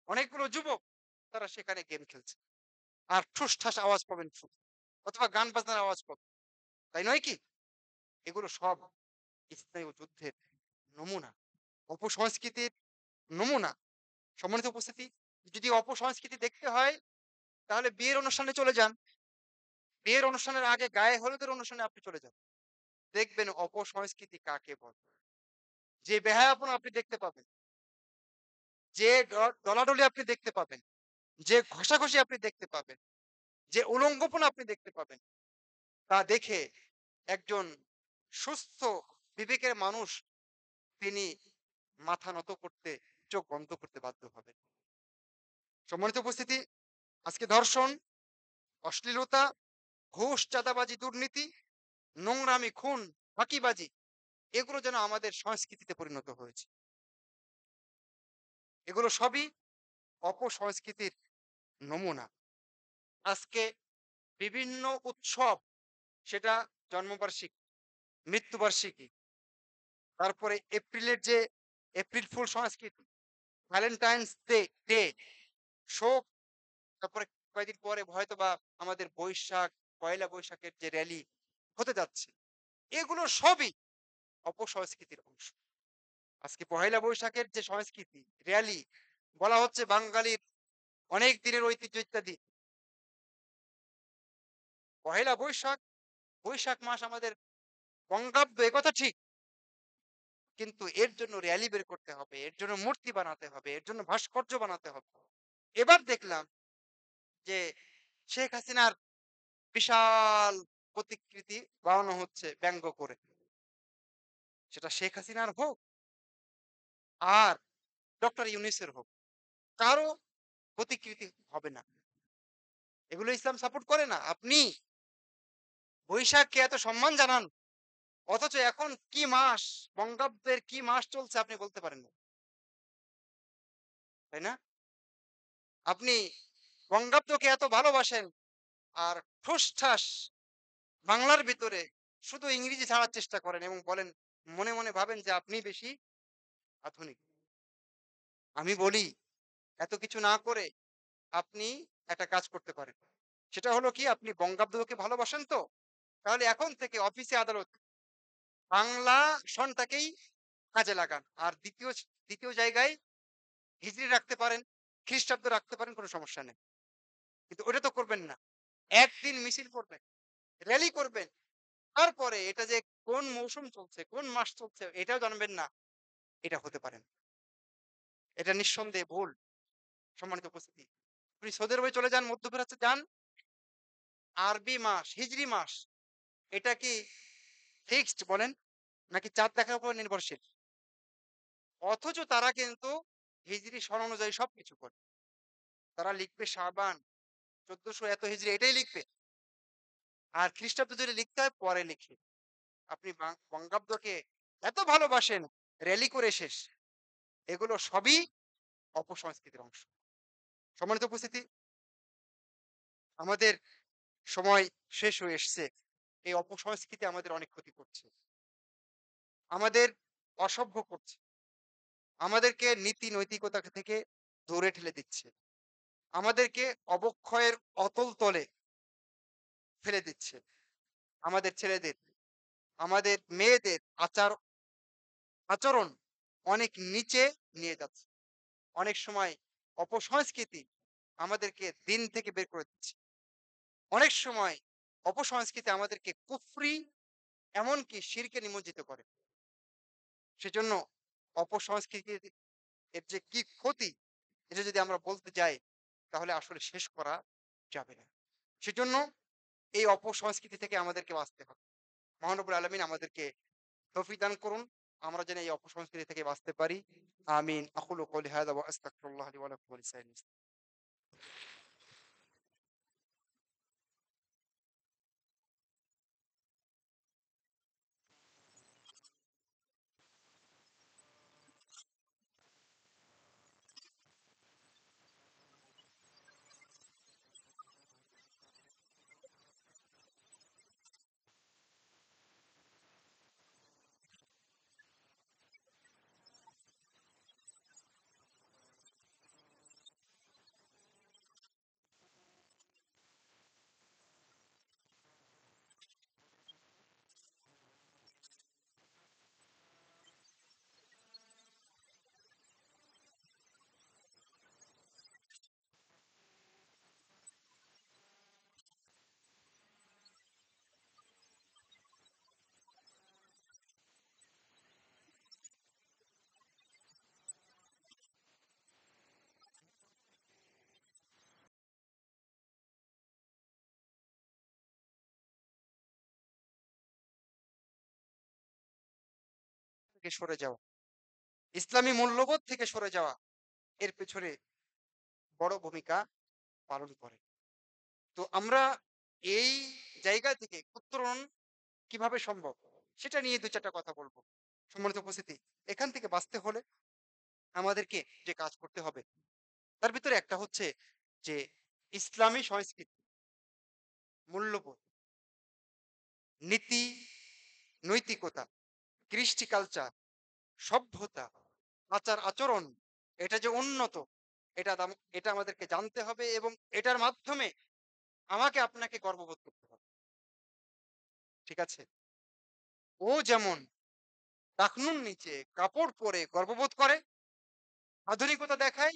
অনেকগুলো যুবক, তারা সেখানে গেম খেলছে। আর ঠুস-ঠাস আওয়াজ পাবেন শুধু। অথবা গান বাজনার আওয়াজ পাবেন। তাই নয় কি? এগুলো সব স্থানীয় যুদ্ধের নমুনা। অপসংস্কৃতির নমুনা। সম্মানিত উপস্থিতি, যদি অপসংস্কৃতি দেখতে হয় তাহলে বিয়ের অনুষ্ঠানে চলে যান। বিয়ের অনুষ্ঠানের আগে গায়ে হলুদের অনুষ্ঠানে আপনি চলে যান। দেখবেন অপসংস্কৃতি কাকে বলে। যে বেহায়াপনা আপনি দেখতে পাবেন, যে ডলাডলি আপনি দেখতে পাবেন, যে ঘষাঘষি আপনি দেখতে পাবেন, যে উলঙ্গপনা আপনি দেখতে পাবেন, তা দেখে একজন সুস্থ বিবেকের মানুষ তিনি মাথা নত করতে, চোখ বন্ধ করতে বাধ্য হবেন। সম্মানিত উপস্থিতি, আজকে ধর্ষণ, অশ্লীলতা, ঘুষ, চাঁদাবাজি, দুর্নীতি, নোংরামি, খুন, ফাঁকিবাজি এগুলো যেন আমাদের সংস্কৃতিতে পরিণত হয়েছে। এগুলো সবই অপসংস্কৃতির নমুনা। আজকে বিভিন্ন উৎসব, সেটা জন্মবার্ষিকী, মৃত্যুবার্ষিকী, তারপরে এপ্রিলের যে এপ্রিল ফুল সংস্কৃতি, ভ্যালেন্টাইন্স ডে, শোক, তারপরে কয়েকদিন পরে হয়তোবা আমাদের বৈশাখ, পয়লা বৈশাখের যে র‍্যালি হতে যাচ্ছে, এগুলো সবই অপসংস্কৃতির অংশ। আজকে পহেলা বৈশাখের যে সংস্কৃতি, র‍্যালি বলা হচ্ছে বাঙালির অনেক দিনের ঐতিহ্য ইত্যাদি। পহেলা বৈশাখ, বৈশাখ মাস আমাদের বঙ্গাব্দ, একথা ঠিক। কিন্তু এর জন্য র‍্যালি বের করতে হবে, এর জন্য মূর্তি বানাতে হবে, এর জন্য ভাস্কর্য বানাতে হবে। এবার দেখলাম যে শেখ হাসিনার বিশাল প্রতিকৃতি বানানো হচ্ছে ব্যঙ্গ করে। সেটা শেখ হাসিনার হোক আর ডক্টর ইউনূসের হোক, কারো প্রতিকৃতি হবে না। এগুলো ইসলাম সাপোর্ট করে না। আপনি বৈশাখকে এত সম্মান জানান, অথচ এখন কি মাস, বঙ্গাব্দের কি মাস চলছে আপনি বলতে পারেন না। তাই না? আপনি বঙ্গাব্দকে এত ভালোবাসেন আর ঠুসঠাস বাংলার ভিতরে শুধু ইংরেজি ছাড়ার চেষ্টা করেন এবং বলেন, মনে, মনে ভাবেন যে আপনিই বেশি আধুনিক। আমি বলি, এত কিছু না করে আপনি একটা কাজ করতে পারেন। সেটা হলো কি, আপনি বঙ্গাব্দকে ভালোবাসেন তো? তাহলে এখন থেকে অফিসে আদালতে বাংলা সনটাকেই কাজে লাগান। আর দ্বিতীয় জায়গায় হিজরি রাখতে পারেন, খ্রিস্টাব্দ রাখতে পারেন, কোনো সমস্যা নেই। কিন্তু ওটা তো করবেন না। একদিন মিছিল করবেন, র‍্যালি করবেন। তারপরে এটা যে কোন মৌসুম চলছে, কোন মাস চলছে এটাও জানবেন না। এটা হতে পারে না। এটা নিঃসন্দেহে ভুল। সম্মানিত উপস্থিতি। আপনি সৌদি আরবে চলে যান, মধ্যপ্রাচ্যে যান, আরবি মাস, হিজরি মাস এটা কি ফিক্সড বলেন? নাকি চাঁদ দেখার উপর নির্ভরশীল? অথচ তারা কিন্তু হিজরি সন অনুযায়ী সবকিছু করে। তারা লিখবে শাবান ১৪০০ এত হিজরি এটাই লিখবে। আর খ্রিস্টাব্দ যদি লিখতে হয় পরে লিখে। আপনি বঙ্গাব্দকে এত ভালোবাসেন, র‍্যালি করে শেষ। এগুলো সবই অপসংস্কৃতির অংশ। সম্মানিত উপস্থিতি, আমাদের সময় শেষ হয়ে এসছে। এই অপসংস্কৃতি আমাদের অনেক ক্ষতি করছে। আমাদের অসভ্য করছে। আমাদেরকে নীতি নৈতিকতা থেকে দূরে ঠেলে দিচ্ছে। আমাদেরকে অবক্ষয়ের অতল তলে ফেলে দিচ্ছে। আমাদের ছেলেদের, আমাদের মেয়েদের আচরণ অনেক নিচে নিয়ে যাচ্ছে। অনেক সময় অপসংস্কৃতি আমাদেরকে দিন থেকে বের করে দিচ্ছে। অনেক সময় অপসংস্কৃতি আমাদেরকে কুফরি, এমনকি শিরকে নিমজ্জিত করে। সেজন্য অপসংস্কৃতির এর যে কি ক্ষতি, এটা যদি আমরা বলতে যাই তাহলে আসলে শেষ করা যাবে না। সেজন্য এই অপসংস্কৃতি থেকে আমাদেরকে বাঁচতে হবে। মহান রব্বুল আলামিন আমাদেরকে তৌফিক দান করুন। আমরা যেন এই অপসংস্কৃতি থেকে বাঁচতে পারি। আমিন। আকুলু কওলি হাযা ওয়া আস্তাগফিরুল্লাহ লি ওয়া লাকুম ওয়া লিসাইরিল মুসলিমিন। থেকে সরে যাওয়া, ইসলামী মূল্যবোধ থেকে সরে যাওয়া এর পেছনে বড় ভূমিকা পালন করে। তো আমরা এই জায়গা থেকে উত্তরণ কিভাবে সম্ভব? সেটা নিয়ে ২-৪ টা কথা বলব। সম্মানিত উপস্থিতি, এখান থেকে বাঁচতে হলে আমাদেরকে যে কাজ করতে হবে, তার ভিতরে একটা হচ্ছে যে ইসলামী সংস্কৃতি, মূল্যবোধ, নীতি, নৈতিকতা, কৃষ্টি কালচার, সভ্যতা, আচার-আচরণ এটা যে উন্নত এটা আমাদেরকে জানতে হবে এবং এটার মাধ্যমে আমাকে আপনাকে গর্ববোধ করতে হবে। ঠিক আছে? ও যেমন টাকনুর নিচে কাপড় পরে গর্ববোধ করে, আধুনিকতা দেখায়।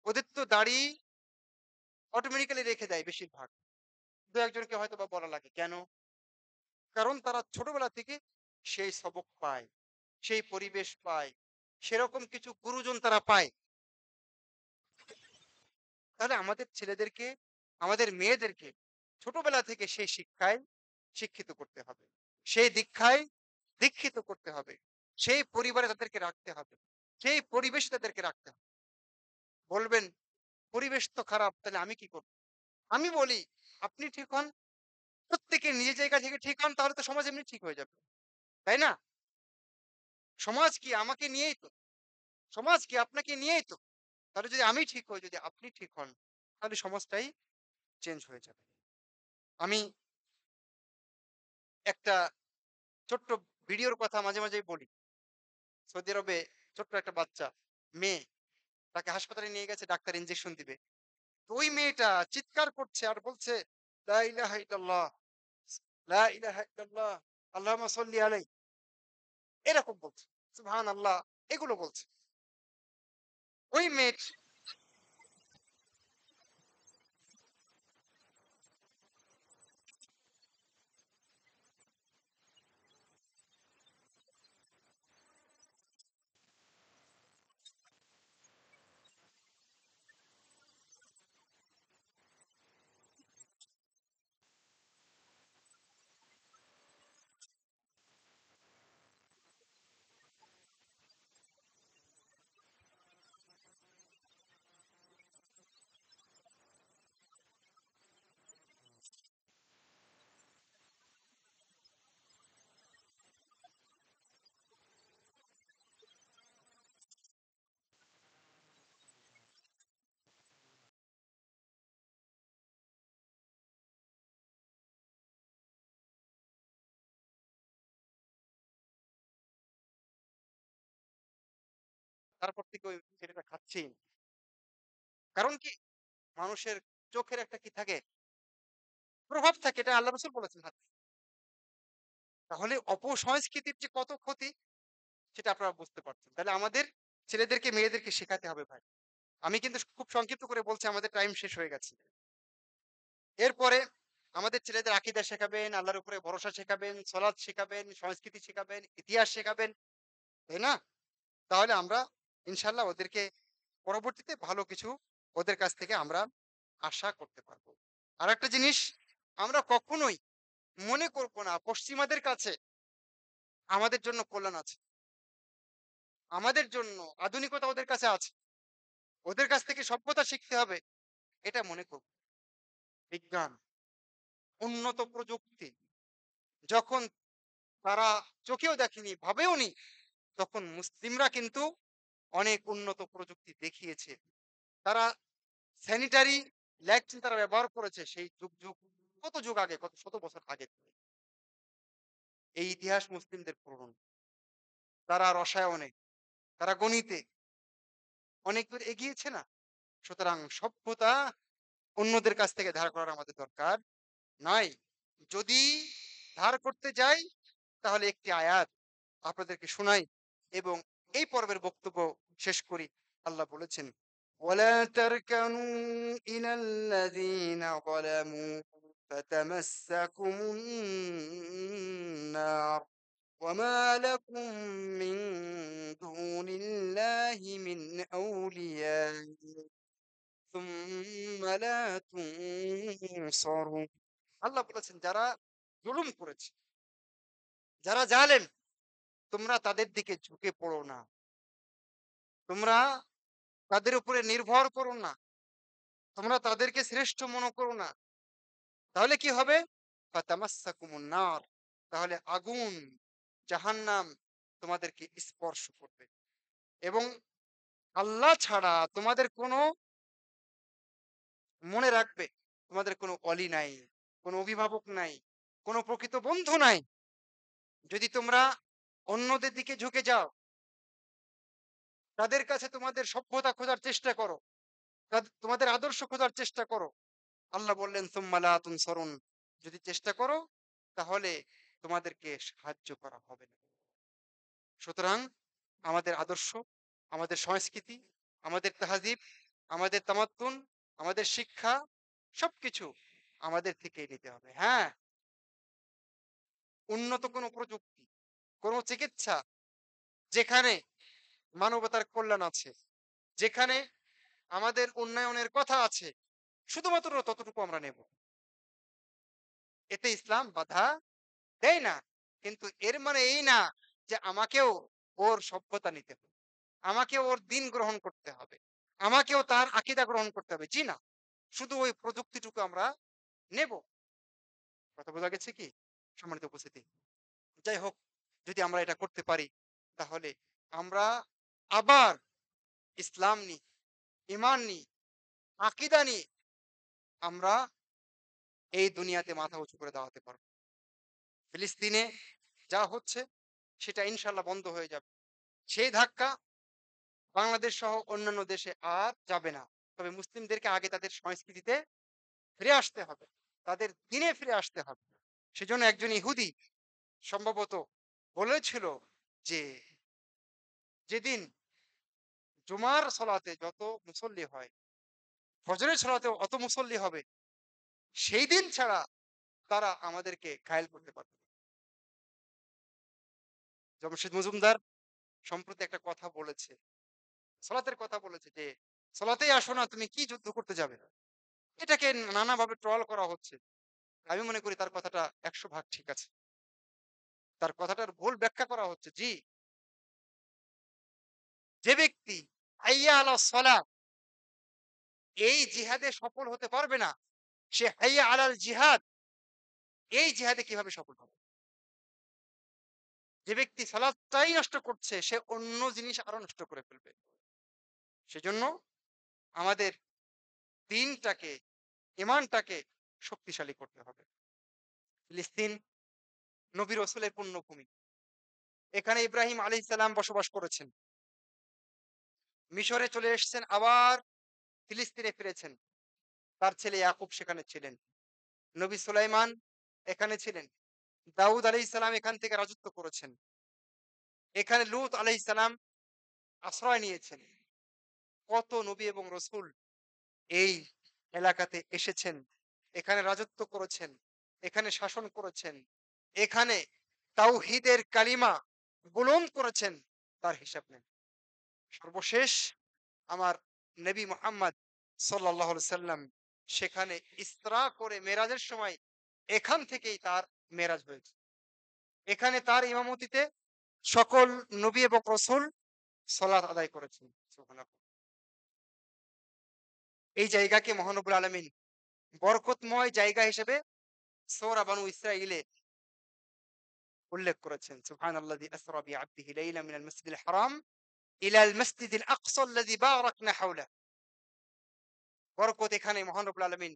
ওদের তো দাড়ি অটোমেটিক্যালি রেখে দেয় বেশিরভাগ। ২-১ জনকে হয়তোবা বলা লাগে। কেন? কারণ তারা ছোটবেলা থেকে সেই সবক পায়, সেই পরিবেশ পায়, সেরকম কিছু গুরুজন তারা পায়। তাহলে আমাদের ছেলেদেরকে, আমাদের মেয়েদেরকে ছোটবেলা থেকে সেই শিক্ষায় শিক্ষিত করতে হবে। সেই দীক্ষায় দীক্ষিত করতে হবে। সেই পরিবারে তাদেরকে রাখতে হবে। সেই পরিবেশে তাদেরকে রাখতে হবে। বলবেন, "পরিবেশ তো খারাপ, তাহলে আমি কি করব?" আমি বলি, "আপনি ঠিক হন। প্রত্যেকে নিজের জায়গা থেকে ঠিক হন, তাহলে তো সমাজ এমনি ঠিক হয়ে যাবে।" তাই না? সমাজ কি আমাকে নিয়েই তো। সমাজ কি আপনাকে নিয়েই তো। তাহলে যদি আমি ঠিক হই, যদি আপনি ঠিক হন, তাহলে সমাজটাই চেঞ্জ হয়ে যাবে। আমি একটা ছোট্ট ভিডিওর কথা মাঝে, মাঝেই বলি। সৌদি আরবে ছোট্ট একটা বাচ্চা, মেয়ে, তাকে হাসপাতালে নিয়ে গেছে ডাক্তার ইনজেকশন দিবে। তো ওই মেয়েটা চিৎকার করছে আর বলছে, "লা ইলাহা ইল্লাল্লাহ, লা ইলাহা ইল্লাল্লাহ, আল্লাহুম্মা সাল্লি আলাইহি।" এরকম বলছে। সুবহানাল্লাহ এগুলো বলছে। ওই মেয়ে তারপর থেকে ওই ছেলেটা খাচ্ছেই না। কারণ কি? মানুষের চোখের একটা কি থাকে? প্রভাব থাকে। এটা আল্লাহ রাসূল বলেছেন হাদিসে। তাহলে অপসংস্কৃতির যে কত ক্ষতি সেটা আপনারা বুঝতে পারছেন। তাহলে আমাদের ছেলেদেরকে মেয়েদেরকে শেখাতে হবে ভাই। আমি কিন্তু খুব সংক্ষিপ্ত করে বলছি, আমাদের টাইম শেষ হয়ে গেছে। এরপরে আমাদের ছেলেদের আকীদা শেখাবেন, আল্লাহর উপরে ভরসা শেখাবেন, সালাত শেখাবেন, সংস্কৃতি শেখাবেন, ইতিহাস শেখাবেন। তাই না? তাহলে আমরা ইনশাআল্লাহ ওদেরকে পরবর্তীতে ভালো কিছু ওদের কাছ থেকে আমরা আশা করতে পারবো। আরেকটা জিনিস, আমরা কখনোই মনে করব না পশ্চিমাদের কাছে আমাদের জন্য কল্যাণ আছে। আমাদের জন্য আধুনিকতা ওদের কাছে আছে। ওদের কাছ থেকে সভ্যতা শিখতে হবে। এটা মনে করব। বিজ্ঞান, উন্নত প্রযুক্তি যখন তারা চোখেও দেখেনি, ভাবেওনি, তখন মুসলিমরা কিন্তু অনেক উন্নত প্রযুক্তি দেখিয়েছে। তারা স্যানিটারি ল্যাট্রিন তারা ব্যবহার করেছে সেই কত যুগ আগে, কত শত বছর আগে। এই ইতিহাস মুসলিমদের পুরনো। তারা রসায়নে, তারা গণিতে অনেক দূর এগিয়েছে না? সুতরাং সভ্যতা অন্যদের কাছ থেকে ধার করার আমাদের দরকার নাই। যদি ধার করতে যাই তাহলে একটি আয়াত আপনাদেরকে শোনাই এবং এই পর্বের বক্তব্য শেষ করি। আল্লাহ বলেছেন, ওয়ালা তারকানু ইলাল্লাযীনা যালামু ফাতামাসসাকুমুন নার ওয়ামা লাকুম মিন দুনিল্লাহি মিন আউলিয়া সুম্মা লা তুনসারুন। আল্লাহ বলেছেন যারা জুলুম করেছে, যারা জালেম, তোমরা তাদের দিকে ঝুঁকে পড়ো না। তোমরা তাদের উপরে নির্ভর করো না। তোমরা তাদেরকে শ্রেষ্ঠ মনে করো না। তাহলে কি হবে? ফাতামাসসাকুমুন নার, তাহলে আগুন, জাহান্নাম তোমাদেরকে স্পর্শ করবে। এবং আল্লাহ ছাড়া তোমাদের কোনো, মনে রাখবে, তোমাদের কোনো অলি নাই, কোনো অভিভাবক নাই, কোনো প্রকৃত বন্ধু নাই। যদি তোমরা অন্যদের দিকে ঝুঁকে যাও, তাদের কাছে তোমাদের সভ্যতা খোঁজার চেষ্টা করো, তোমাদের আদর্শ খোঁজার চেষ্টা করো, আল্লাহ বললেন সুম্মা লা তুনসারুন, যদি চেষ্টা করো তাহলে তোমাদেরকে সাহায্য করা হবে না। সুতরাং আমাদের আদর্শ, আমাদের সংস্কৃতি, আমাদের তাহাজিব, আমাদের তামাদ্দুন, আমাদের শিক্ষা সবকিছু আমাদের থেকেই নিতে হবে। হ্যাঁ, উন্নত কোনো প্রযুক্তি, কোনো চিকিৎসা যেখানে মানবতার কল্যাণ আছে, যেখানে আমাদের উন্নয়নের কথা আছে, শুধুমাত্র ততটুকু আমরা নেব। এতে ইসলাম বাধা দেয় না। কিন্তু এর মানে এই না যে আমাকেও ওর সভ্যতা নিতে হবে, আমাকেও ওর দিন গ্রহণ করতে হবে, আমাকেও তার আকীদা গ্রহণ করতে হবে। জি না, শুধু ওই প্রযুক্তিটুকু আমরা নেব। কথা বোঝা গেছে কি সম্মানিত উপস্থিতি? যাই হোক, যদি আমরা এটা করতে পারি তাহলে আমরা আবার ইসলাম নিয়ে, ঈমান নিয়ে, আকীদা নিয়ে আমরা এই দুনিয়াতে মাথা উঁচু করে দাঁড়াতে পারব। ফিলিস্তিনে যা হচ্ছে সেটা ইনশাআল্লাহ বন্ধ হয়ে যাবে। সেই ধাক্কা বাংলাদেশ সহ অন্যান্য দেশে আর যাবে না। তবে মুসলিমদেরকে আগে তাদের সংস্কৃতিতে ফিরে আসতে হবে, তাদের দিনে ফিরে আসতে হবে। সেজন্য একজন ইহুদি সম্ভবত বলেছিল যে যেদিন জুমার সলাতে যত মুসল্লি হয়, ফজরের সলাতেও অত মুসল্লি হবে, সেই দিন ছাড়া তারা আমাদেরকে ঘায়েল করতে পারবে না। জমশেদ মজুমদার সম্প্রতি একটা কথা বলেছে, সলাতের কথা বলেছে যে সলাতেই আসো না, তুমি কি যুদ্ধ করতে যাবে? এটাকে নানাভাবে ট্রল করা হচ্ছে। আমি মনে করি তার কথাটা ১০০ ভাগ ঠিক আছে। তার কথাটার ভুল ব্যাখ্যা করা হচ্ছে। জি, যে ব্যক্তি হাইয়া আলা সলাহ এই জিহাদে সফল হতে পারবে না, সে হাইয়া আলাল জিহাদ এই জিহাদে কিভাবে সফল হবে? যে ব্যক্তি সালাতটাই নষ্ট করছে সে অন্য জিনিস আরো নষ্ট করে ফেলবে। সেজন্য আমাদের দ্বীনটাকে, ঈমানটাকে শক্তিশালী করতে হবে। ফিলিস্তিন নবী রাসূলের পুণ্যভূমি। এখানে ইব্রাহিম আলাইহিস সালাম বসবাস করেছেন। মিশরে চলে এসেছেন, আবার ফিলিস্তিনে ফিরেছেন। তার ছেলে ইয়াকুব সেখানে ছিলেন। নবী সুলাইমান এখানে ছিলেন। দাউদ আলাইহিস সালাম এখান থেকে রাজত্ব করেছেন। এখানে লূত আলাইহিস সালাম আশ্রয় নিয়েছেন। কত নবী এবং রাসূল এই এলাকাতে এসেছেন, এখানে রাজত্ব করেছেন, এখানে শাসন করেছেন, এখানে তাওহীদের কালিমা বুলন্দ করেছেন, তার হিসাব নেই। সর্বশেষ আমার নবী মুহাম্মদ সাল্লাল্লাহু আলাইহি সাল্লাম সেখানে ইসরা করে মেরাজের সময় এখান থেকেই তার মেরাজ হয়েছে। এখানে তার ইমামতিতে সকল নবী এবং রাসূল সালাত আদায় করেছেন। সুবহানাল্লাহ। এই জায়গাকে মহানবুল আলামিন বরকতময় জায়গা হিসেবে সূরা বানু ইসরাঈলে উল্লেখ করেছেন। সুবহানাল্লাযী আসরা বিআবদিহি লাইলাম মিনাল মাসজিদিল হারাম ইলাল মাসজিদিল আকসা আল্লাযী বারাকনা হাওলা। বরকত এখানে মহানবুল আলামিন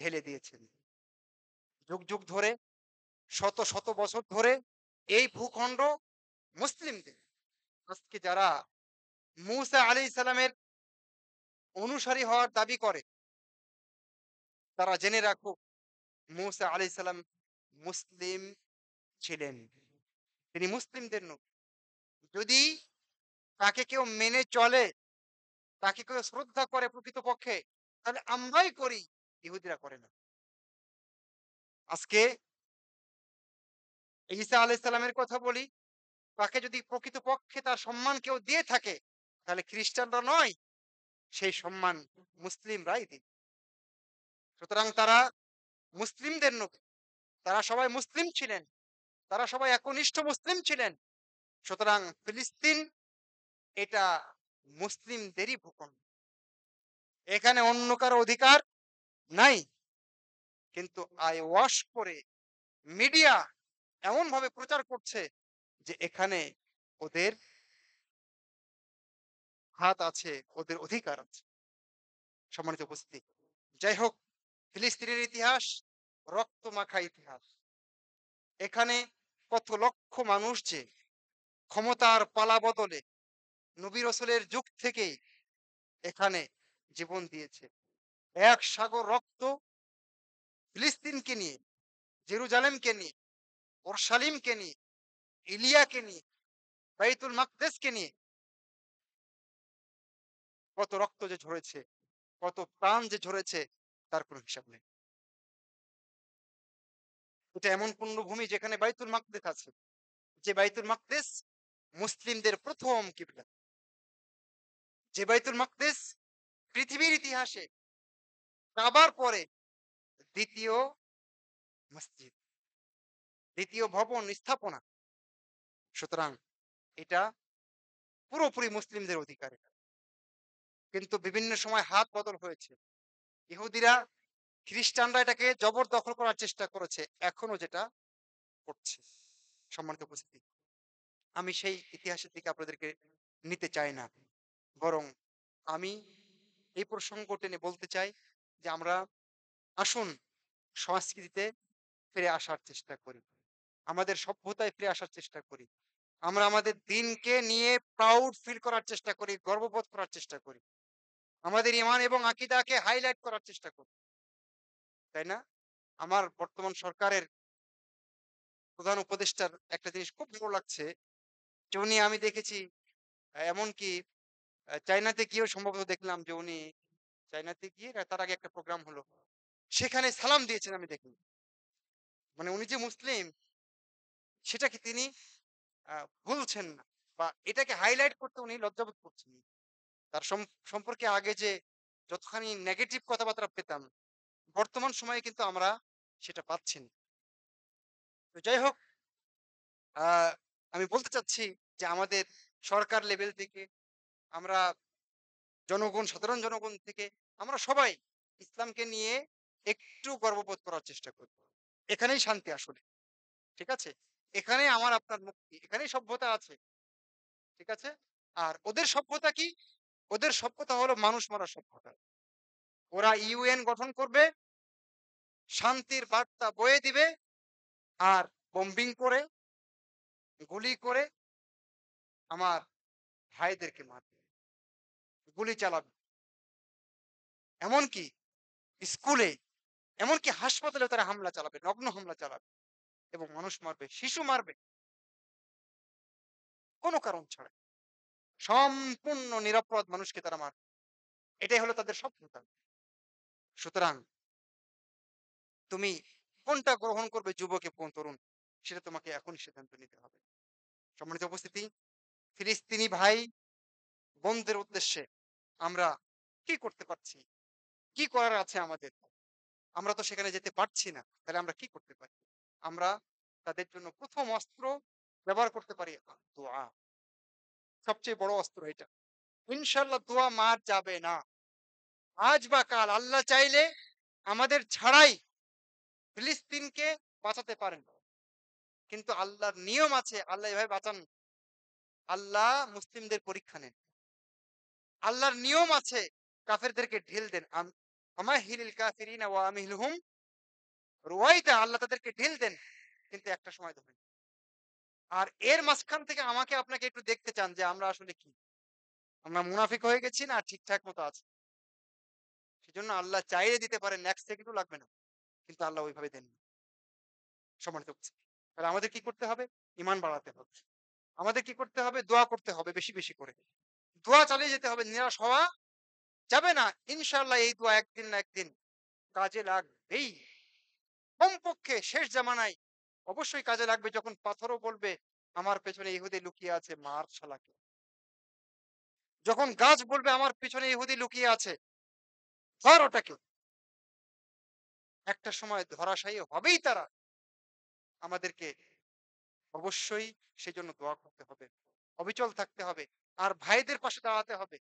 ঢেলে দিয়েছেন। যুগ যুগ ধরে, শত শত বছর ধরে এই ভূখণ্ড মুসলিমদের। আজকে যারা মূসা আলাইহিস সালামের অনুসারী হওয়ার দাবি করে, তারা জেনে রাখুক মূসা আলাইহিস সালাম মুসলিম ছিলেন। তিনি মুসলিমদের নবী। যদি তাকে কেউ মেনে চলে, তাকে কেউ শ্রদ্ধা করে প্রকৃতপক্ষে, তাহলে আমরাই করি, ইহুদিরা করে না। আজকে ঈসা আলাইহিস সালামের কথা বলি, তাকে যদি প্রকৃতপক্ষে তার সম্মান কেউ দিয়ে থাকে, তাহলে খ্রিস্টানরা নয়, সেই সম্মান মুসলিমরাই দিবে। সুতরাং তারা মুসলিমদের নবী। তারা সবাই মুসলিম ছিলেন। তারা সবাই একনিষ্ঠ মুসলিম ছিলেন। সুতরাং ফিলিস্তিন এটা মুসলিমদেরই ভূখণ্ড। এখানে অন্য কারো অধিকার নাই। কিন্তু আই ওয়াশ করে মিডিয়া এমনভাবে প্রচার করছে যে এখানে ওদের হাত আছে, ওদের অধিকার আছে। সম্মানিত উপস্থিতি, যাই হোক, ফিলিস্তিনের ইতিহাস রক্তমাখা ইতিহাস। এখানে কত লক্ষ মানুষ যে ক্ষমতার পালাবদলে নবী রাসূলের যুগ থেকেই এখানে জীবন দিয়েছে। এক সাগর রক্ত ফিলিস্তিনকে নিয়ে, জেরুজালেমকে নিয়ে, ওরসালিমকে নিয়ে, ইলিয়াকে নিয়ে, বাইতুল মাকদেসকে নিয়ে কত রক্ত যে ঝরেছে, কত প্রাণ যে ঝরেছে, তার কোনো হিসাব নেই। এটা এমন পুণ্যভূমি যেখানে বাইতুল মাকদেস আছে, যে বাইতুল মাকদেস মুসলিমদের প্রথম কিবলা, যে বাইতুল মাকদেস পৃথিবীর ইতিহাসে কাবার পরে দ্বিতীয় মসজিদ, দ্বিতীয় ভবন স্থাপনা। সুতরাং এটা পুরোপুরি মুসলিমদের অধিকারে। কিন্তু বিভিন্ন সময় হাত বদল হয়েছে। ইহুদিরা, খ্রিস্টানরা এটাকে জবরদখল করার চেষ্টা করেছে, এখনো যেটা করছে। সম্মানিত উপস্থিতি, আমি সেই ইতিহাসের দিকে আপনাদেরকে নিতে চাই না, বরং আমি এই প্রসঙ্গ টেনে বলতে চাই যে আমরা আসুন সংস্কৃতিতে ফিরে আসার চেষ্টা করি, আমাদের সভ্যতায় ফিরে আসার চেষ্টা করি, আমরা আমাদের দিনকে নিয়ে প্রাউড ফিল করার চেষ্টা করি, গর্ববোধ করার চেষ্টা করি, আমাদের ইমান এবং আকীদাকে হাইলাইট করার চেষ্টা করি, তাই না? আমার বর্তমান সরকারের প্রধান উপদেষ্টার একটা জিনিস খুব ভালো লাগছে, যে উনি, আমি দেখেছি এমনকি চায়নাতে গিয়েও সম্ভবত দেখলাম যে উনি চায়নাতে গিয়ে না তার আগে একটা প্রোগ্রাম হলো, সেখানে সালাম দিয়েছেন আমি দেখি। মানে উনি যে মুসলিম সেটাকে তিনি ভুলছেন না, বা এটাকে হাইলাইট করতে উনি লজ্জাবোধ করছেন না। তার সম্পর্কে আগে যে যতখানি নেগেটিভ কথাবার্তা পেতাম, বর্তমান সময়ে কিন্তু আমরা সেটা পাচ্ছি না। তো যাই হোক, আহ আমি বলতে চাচ্ছি যে আমাদের সরকার লেভেল থেকে, আমরা জনগণ, সাধারণ জনগণ থেকে, আমরা সবাই ইসলামকে নিয়ে একটু গর্ববোধ করার চেষ্টা করি। এখানেই শান্তি আসলে। ঠিক আছে? এখানেই আমার আপনার মুক্তি। এখানেই সভ্যতা আছে। ঠিক আছে? আর ওদের সভ্যতা কি? ওদের সভ্যতা হলো মানুষ মারার সভ্যতা। ওরা ইউএন গঠন করবে, শান্তির বার্তা বয়ে দিবে, আর বম্বিং করে, গুলি করে আমার ভাইদেরকে মারবে, গুলি চালাবে। এমনকি স্কুলে, এমনকি হাসপাতালেও তারা হামলা চালাবে, নগ্ন হামলা চালাবে এবং মানুষ মারবে, শিশু মারবে, কোনো কারণ ছাড়াই। সম্পূর্ণ নিরপরাধ মানুষকে তারা মারবে। এটাই হলো তাদের সভ্যতা। সুতরাং তুমি কোনটা গ্রহণ করবে, যুবক এবং তরুণ, সেটা তোমাকে এখনই সিদ্ধান্ত নিতে হবে। সম্মানিত উপস্থিতি, ফিলিস্তিনি ভাই বোনদের উদ্দেশ্যে আমরা কি করতে পারছি? কি করার আছে আমাদের? আমরা তো সেখানে যেতে পারছি না। তাহলে আমরা কি করতে পারি? আমরা তাদের জন্য প্রথম অস্ত্র ব্যবহার করতে পারি দোয়া। সবচেয়ে বড় অস্ত্র এটা। ইনশাআল্লাহ দোয়া মার যাবে না। আজ বা কাল আল্লাহ চাইলে আমাদের ছাড়াই ফিলিস্তিনকে বাঁচাতে পারেন। কিন্তু আল্লাহর নিয়ম আছে, আল্লাহ এভাবে বাঁচান। আল্লাহ মুসলিমদের পরীক্ষা নেন। আল্লাহর নিয়ম আছে, কাফেরদেরকে ঢিল দেন। আমাহিলিল কাফিরিনা ওয়া আমহিলহুম রুয়াইদা, আল্লাহ তাদেরকে ঢিল দেন, কিন্তু একটা সময় ধরে। আর এর মাঝখান থেকে আমাকে আপনাকে একটু দেখতে চান যে আমরা আসলে কি? আমরা মুনাফিক হয়ে গেছি না ঠিকঠাক মতো আছি? সেজন্য আল্লাহ চাইলে দিতে পারেন, নেক্সট সেকেন্ডও লাগবে না। কিন্তু আল্লাহ ওইভাবে দেন না। সম্মানিত উপস্থিতি। তাহলে আমাদের কি করতে হবে? ঈমান বাড়াতে হবে। আমাদের কি করতে হবে? দোয়া করতে হবে বেশি, বেশি করে। দোয়া চালিয়ে যেতে হবে। নিরাশ হওয়া যাবে না। ইনশাআল্লাহ এই দোয়া একদিন না একদিন কাজে লাগবেই। কমপক্ষে শেষ জামানায় অবশ্যই কাজে লাগবে, যখন পাথরও বলবে আমার পেছনে ইহুদি লুকিয়ে আছে, মার শালাকে। যখন গাছ বলবে আমার পিছনে ইহুদি লুকিয়ে আছে, ধর ওটাকে। একটা সময় ধরাশায়ী হবেই তারা। আমাদেরকে অবশ্যই সেজন্য দোয়া করতে হবে। অবিচল থাকতে হবে। আর ভাইদের পাশে দাঁড়াতে হবে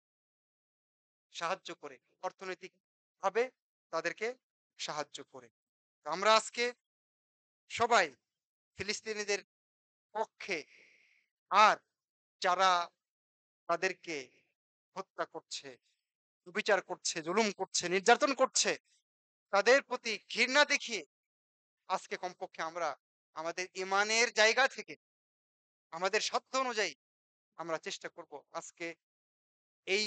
সাহায্য করে। অর্থনৈতিকভাবে তাদেরকে সাহায্য করে। তো আমরা আজকে সবাই ফিলিস্তিনিদের পক্ষে। আর যারা তাদেরকে হত্যা করছে, বিচার করছে, জুলুম করছে, নির্যাতন করছে, তাদের প্রতি ঘৃণা দেখিয়ে আজকে কমপক্ষে আমরা আমাদের ঈমানের জায়গা থেকে আমাদের সাধ্য অনুযায়ী আমরা চেষ্টা করব আজকে এই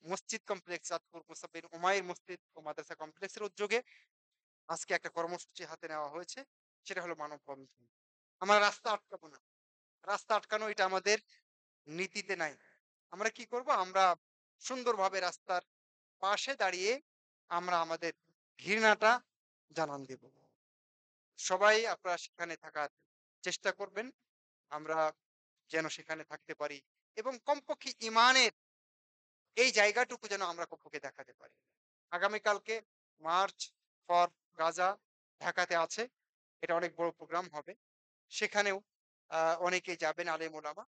মসজিদ কমপ্লেক্স, চাঁদপুর মুসাফির উমাইর মসজিদ ও মাদ্রাসা কমপ্লেক্সের উদ্যোগে আজকে একটা কর্মসূচি হাতে নেওয়া হয়েছে। সেটা হলো মানববন্ধন। আমরা রাস্তা আটকাবো না। রাস্তা আটকানো এটা আমাদের নীতিতে নাই। আমরা কি করব? আমরা সুন্দরভাবে রাস্তার পাশে দাঁড়িয়ে আমরা আমাদের ঘৃণাটা জানান দেব। সবাই আপনারা সেখানে থাকার চেষ্টা করবেন। আমরা যেন সেখানে থাকতে পারি এবং কমপক্ষে ঈমানের এই জায়গাটুকু যেন আমরা কমপক্ষে দেখাতে পারি। আগামীকালকে মার্চ ফর গাজা ঢাকাতে আছে। এটা অনেক বড় প্রোগ্রাম হবে। সেখানেও অনেকেই যাবেন আলেম ওলামা।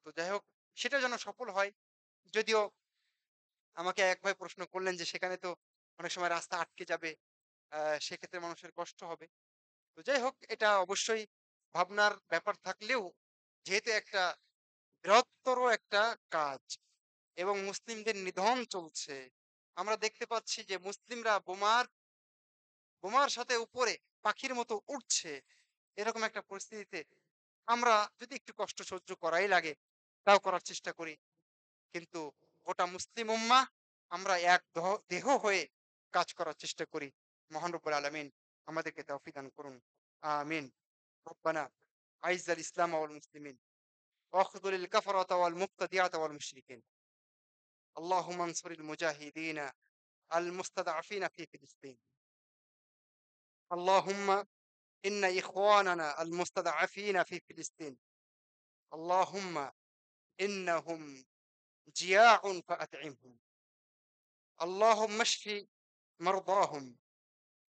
তো যাই হোক, সেটা যেন সফল হয়। যদিও আমাকে এক ভাই প্রশ্ন করলেন যে সেখানে তো অনেক সময় রাস্তা আটকে যাবে। আ সেক্ষেত্রে মানুষের কষ্ট হবে। তো যাই হোক, এটা অবশ্যই ভাবনার ব্যাপার থাকলেও যেহেতু একটা বৃহত্তর একটা কাজ এবং মুসলিমদের নিধন চলছে। আমরা দেখতে পাচ্ছি যে মুসলিমরা বোমার সাথে উপরে পাখির মতো উড়ছে। এরকম একটা পরিস্থিতিতে আমরা যদি একটু কষ্ট সহ্য করাই লাগে, তাও করার চেষ্টা করি। কিন্তু গোটা মুসলিম উম্মাহ আমরা এক দেহ হয়ে কাজ করার চেষ্টা করি। মহান রব্বুল আলামিন আমাদেরকে তৌফিক দান করুন। আমিন। রব্বানা আইজ্জাল ইসলাম ওয়াল মুসলিমিন ওয়াখযুলিল কাফারাতা ওয়াল মুবতাদিআতা ওয়াল মুশরিকিন। اللهم انصر المجاهدين المستضعفين في فلسطين. اللهم إن إخواننا المستضعفين في فلسطين، اللهم إنهم جياع فأطعمهم. اللهم اشف مرضاهم.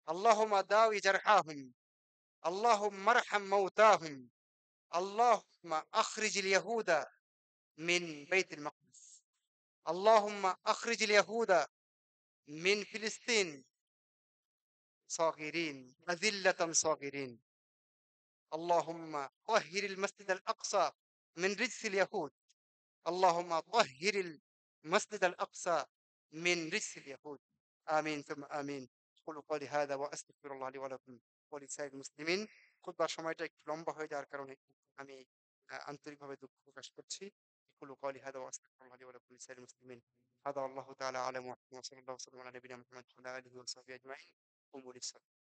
اللهم داوي جرحاهم. اللهم ارحم موتاهم. اللهم أخرج اليهود من بيت المقدس. اللهم أخرج اليهود من فلسطين صاغرين أذلة صاغرين. اللهم طهر المسجد الأقصى من رجس اليهود. اللهم طهر المسجد الأقصى من رجس اليهود. آمين ثم آمين. أقول قولي هذا وأستغفر الله لي ولكم ولسائر المسلمين. খুতবার সময়টা একটু লম্বা হয়ে যাওয়ার কারণে আমি আন্তরিকভাবে দুঃখ প্রকাশ করছি। أقول قولي هذا وأستغفر الله لي ولكم ولسائر المسلمين. هذا والله تعالى أعلم وصلى الله وسلم على نبينا محمد وعلى آله وصحبه أجمعين. قوموا للصلاة.